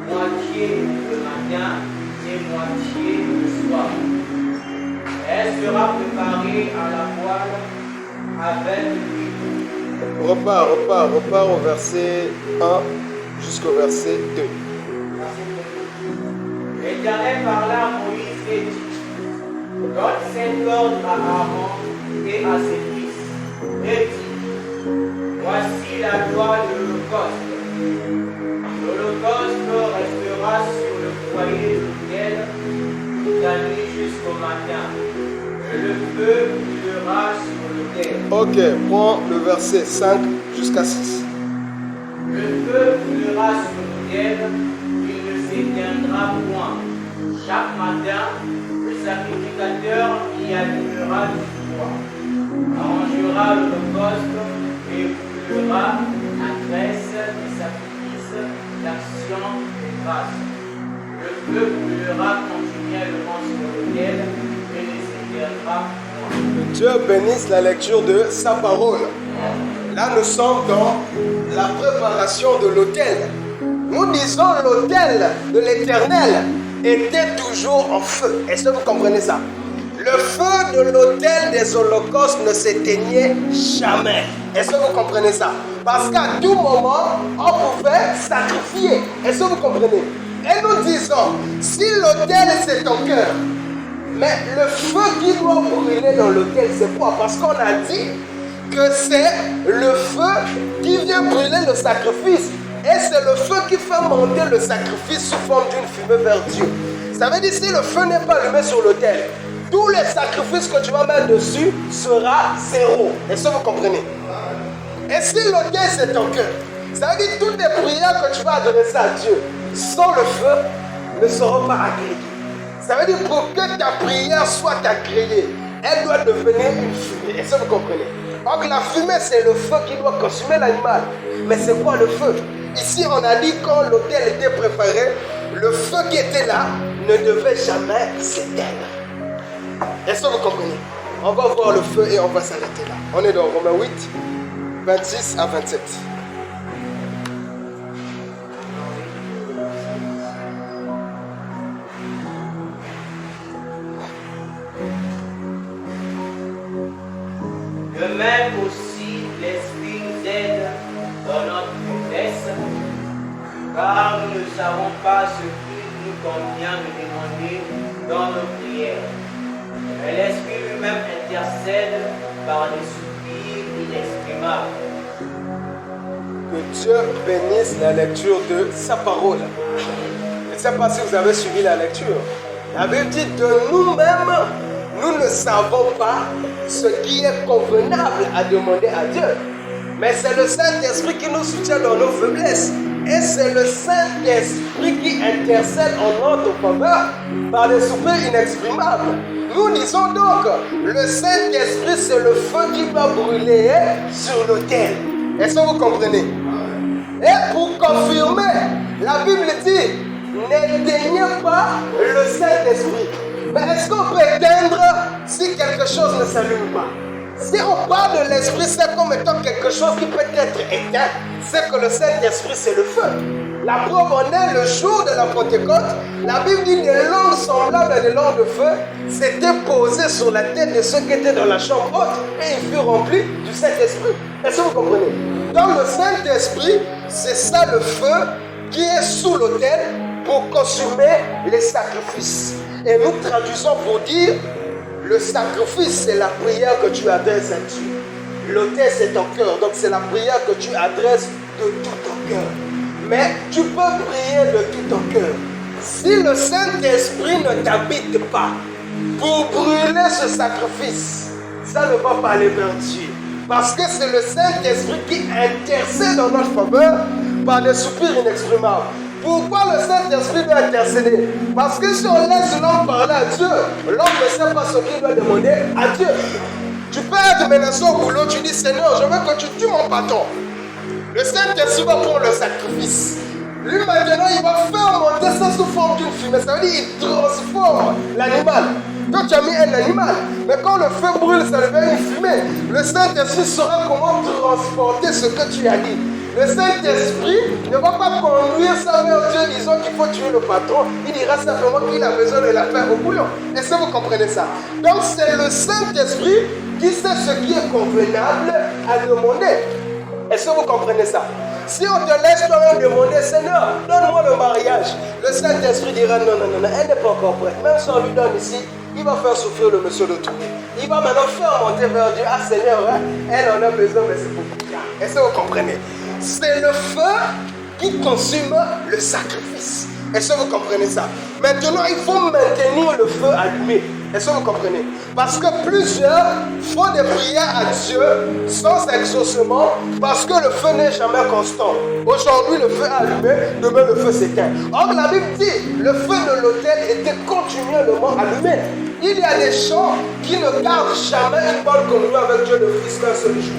moitié le matin et moitié le soir. Elle sera préparée à la poêle avec l'huile.
Repars au verset 1 jusqu'au verset 2.
L'Éternel parla à Moïse et dit, donne cet ordre à Aaron et à ses fils, et dit, voici la loi de l'Holocauste. L'Holocauste restera sur le foyer de l'autel toute la nuit jusqu'au matin. Et le feu brûlera sur l'autel.
Ok, prends le verset 5 jusqu'à 6.
Le feu brûlera sur l'autel, il ne s'éteindra point. Chaque matin, le sacrificateur y allumera du bois, arrangera l'holocauste et brûlera la graisse des sacrifices d'action de grâce. Le feu brûlera continuellement sur l'autel et ne s'éteindra point.
Dieu bénisse la lecture de sa parole. Là, nous sommes dans la préparation de l'autel. Nous disons l'autel de l'Éternel était toujours en feu. Est-ce que vous comprenez ça? Le feu de l'autel des holocaustes ne s'éteignait jamais. Est-ce que vous comprenez ça? Parce qu'à tout moment, on pouvait sacrifier. Est-ce que vous comprenez? Et nous disons, si l'autel c'est ton cœur, mais le feu qui doit brûler dans l'autel, c'est quoi? Parce qu'on a dit que c'est le feu qui vient brûler le sacrifice. Et c'est le feu qui fait monter le sacrifice sous forme d'une fumée vers Dieu. Ça veut dire si le feu n'est pas allumé sur l'autel, tous les sacrifices que tu vas mettre dessus sera zéro. Est-ce que vous comprenez? Et si l'autel c'est ton cœur, ça veut dire que toutes les prières que tu vas adresser à Dieu sans le feu ne seront pas agréées. Ça veut dire pour que ta prière soit agréée, elle doit devenir une fumée. Est-ce que vous comprenez? Donc la fumée c'est le feu qui doit consumer l'animal. Mais c'est quoi le feu? Ici on a dit quand l'autel était préparé, le feu qui était là ne devait jamais s'éteindre. Est-ce que vous comprenez? On va voir le feu et on va s'arrêter là. On est dans Romains 8, 26 à 27.
De même aussi, l'Esprit nous aide dans notre faiblesse, car nous ne savons pas ce qu'il nous convient de demander dans nos prières. Mais l'Esprit lui-même intercède par des soupirs inexprimables.
Que Dieu bénisse la lecture de sa parole. Je ne sais pas si vous avez suivi la lecture. La Bible dit de nous-mêmes, nous ne savons pas ce qui est convenable à demander à Dieu. Mais c'est le Saint-Esprit qui nous soutient dans nos faiblesses. Et c'est le Saint-Esprit qui intercède en notre faveur par des soupirs inexprimables. Nous disons donc, le Saint-Esprit c'est le feu qui va brûler sur l'autel. Est-ce que vous comprenez? Et pour confirmer, la Bible dit, n'éteignez pas le Saint-Esprit. Mais est-ce qu'on peut éteindre si quelque chose ne s'allume pas? Si on parle de l'Esprit, c'est comme étant quelque chose qui peut être éteint. C'est que le Saint-Esprit, c'est le feu. La preuve en est le jour de la Pentecôte. La Bible dit des langues semblables à des langues de feu s'étaient posées sur la tête de ceux qui étaient dans la chambre haute. Et ils furent remplis du Saint-Esprit. Est-ce que vous comprenez? Donc le Saint-Esprit, c'est ça le feu qui est sous l'autel pour consumer les sacrifices. Et nous traduisons pour dire, le sacrifice c'est la prière que tu adresses à Dieu. L'autel c'est ton cœur, donc c'est la prière que tu adresses de tout ton cœur. Mais tu peux prier de tout ton cœur. Si le Saint-Esprit ne t'habite pas pour brûler ce sacrifice, ça ne va pas aller vers Dieu. Parce que c'est le Saint-Esprit qui intercède en notre faveur par des soupirs inexprimables. Pourquoi le Saint-Esprit doit intercéder? Parce que si on laisse l'homme parler à Dieu, l'homme ne sait pas ce qu'il doit demander à Dieu. Tu peux être menacé au boulot, tu dis Seigneur, je veux que tu tues mon patron. Le Saint-Esprit va prendre le sacrifice. Lui maintenant, il va faire monter ça sous forme d'une fumée. Ça veut dire qu'il transforme l'animal. Quand tu as mis un animal, mais quand le feu brûle, ça devient une fumée. Le Saint-Esprit saura comment transporter ce que tu as dit. Le Saint-Esprit ne va pas conduire ça vers Dieu disant qu'il faut tuer le patron. Il dira simplement qu'il a besoin de la faire au bouillon. Est-ce que vous comprenez ça? Donc c'est le Saint-Esprit qui sait ce qui est convenable à demander. Est-ce que vous comprenez ça? Si on te laisse toi-même demander, Seigneur, donne-moi le mariage, le Saint-Esprit dira non, elle n'est pas encore prête. Même si on lui donne ici, il va faire souffrir le monsieur de tout. Il va maintenant faire monter vers Dieu. Ah Seigneur, hein, elle en a besoin, mais c'est pour plus tard. Est-ce que vous comprenez? C'est le feu qui consume le sacrifice. Est-ce que vous comprenez ça? Maintenant, il faut maintenir le feu allumé. Est-ce que vous comprenez? Parce que plusieurs font des prières à Dieu sans exaucement parce que le feu n'est jamais constant. Aujourd'hui, le feu est allumé, demain le feu s'éteint. Or, la Bible dit, le feu de l'autel était continuellement allumé. Il y a des gens qui ne gardent jamais une bonne communion avec Dieu de Christ qu'un seul jour.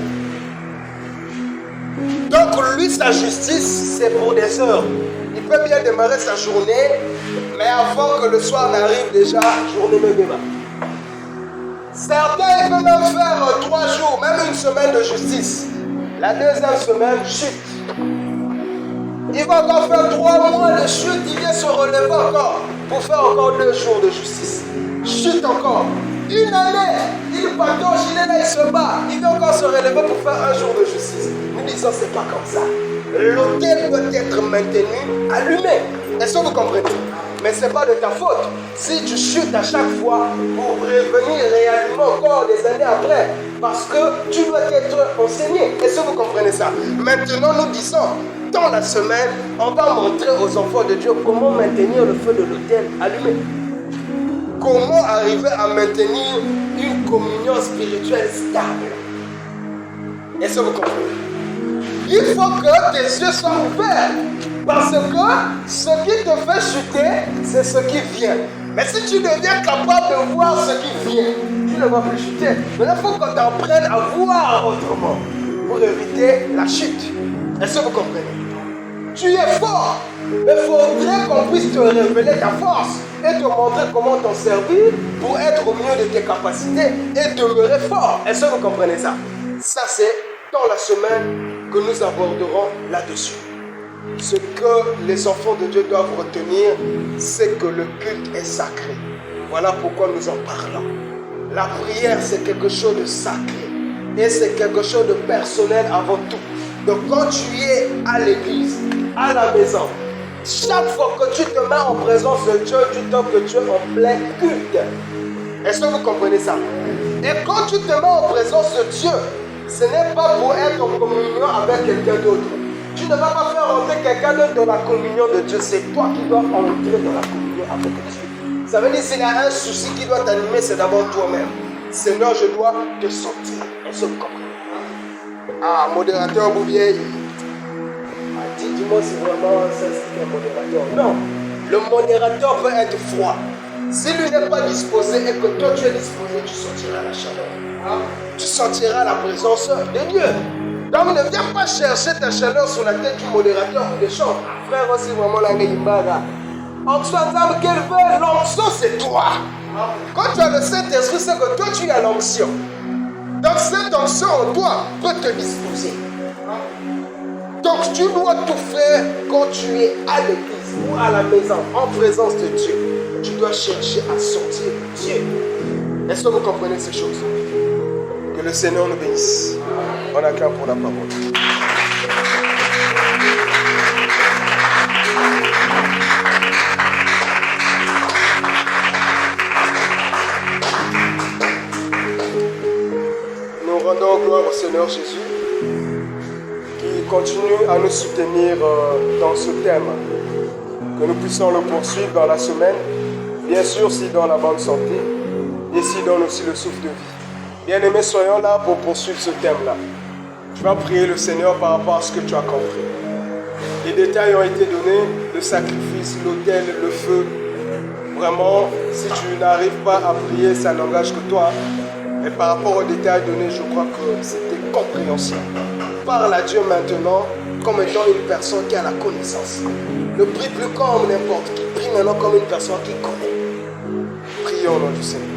Donc, lui, sa justice, c'est pour des heures. Il peut bien démarrer sa journée, mais avant que le soir n'arrive déjà, journée me démarre. Certains peuvent même faire 3 jours, même une semaine de justice. La deuxième semaine, chute. Il va encore faire 3 mois de chute, il vient se relever encore pour faire encore 2 jours de justice. Chute encore. Une année, il patauge, il est là, il se bat. Il vient encore se relever pour faire 1 jour de justice. Nous disons, c'est pas comme ça. L'autel doit être maintenu allumé. Est-ce que vous comprenez? Mais ce n'est pas de ta faute. Si tu chutes à chaque fois pour revenir réellement encore des années après, parce que tu dois être enseigné. Est-ce que vous comprenez ça? Maintenant, nous disons, dans la semaine, on va montrer aux enfants de Dieu comment maintenir le feu de l'autel allumé. Comment arriver à maintenir une communion spirituelle stable. Est-ce que vous comprenez? Il faut que tes yeux soient ouverts. Parce que ce qui te fait chuter, c'est ce qui vient. Mais si tu deviens capable de voir ce qui vient, tu ne vas plus chuter. Mais il faut que tu apprennes à voir autrement pour éviter la chute. Est-ce que vous comprenez? Tu es fort, mais il faudrait qu'on puisse te révéler ta force et te montrer comment t'en servir pour être au mieux de tes capacités et demeurer fort. Est-ce que vous comprenez ça? Ça, c'est dans la semaine que nous aborderons là-dessus. Ce que les enfants de Dieu doivent retenir, c'est que le culte est sacré. Voilà pourquoi nous en parlons. La prière, c'est quelque chose de sacré. Et c'est quelque chose de personnel avant tout. Donc quand tu es à l'église, à la maison, chaque fois que tu te mets en présence de Dieu, tu tombes que Dieu en plein culte. Est-ce que vous comprenez ça? Et quand tu te mets en présence de Dieu, ce n'est pas pour être en communion avec quelqu'un d'autre. Tu ne vas pas faire entrer quelqu'un d'autre dans la communion de Dieu. C'est toi qui dois entrer dans la communion avec Dieu. Ça veut dire s'il y a un souci qui doit t'animer, c'est d'abord toi-même. Seigneur, je dois te sortir. Est-ce que vous comprenez? Ah, modérateur Bouvier. Dis-moi si vraiment ça c'est un modérateur. Non, le modérateur peut être froid. Si lui n'est pas disposé et que toi tu es disposé, tu sentiras la chaleur. Tu sentiras la présence de Dieu. Donc ne viens pas chercher ta chaleur sur la tête du modérateur ou des choses. Frère, aussi vraiment la Neymara. Onction qu'elle veut, l'onction c'est toi. Quand tu as le Saint-Esprit, c'est que toi tu as l'onction. Donc cette onction en toi peut te disposer. Donc tu dois tout faire quand tu es à l'église ou à la maison, en présence de Dieu. Tu dois chercher à sortir Dieu. Est-ce que vous comprenez ces choses? Que le Seigneur nous bénisse. On acclame pour la parole. Nous rendons gloire au Seigneur Jésus qui continue à nous soutenir dans ce thème. Que nous puissions le poursuivre dans la semaine, bien sûr si dans la bonne santé et si donne aussi le souffle de vie. Bien-aimés, soyons là pour poursuivre ce thème-là. Tu vas prier le Seigneur par rapport à ce que tu as compris. Les détails ont été donnés, le sacrifice, l'autel, le feu. Vraiment, si tu n'arrives pas à prier, ça n'engage que toi. Mais par rapport aux détails donnés, je crois que c'était compréhensible. Parle à Dieu maintenant comme étant une personne qui a la connaissance. Ne prie plus comme n'importe qui. Prie maintenant comme une personne qui connaît. Prions au nom du Seigneur.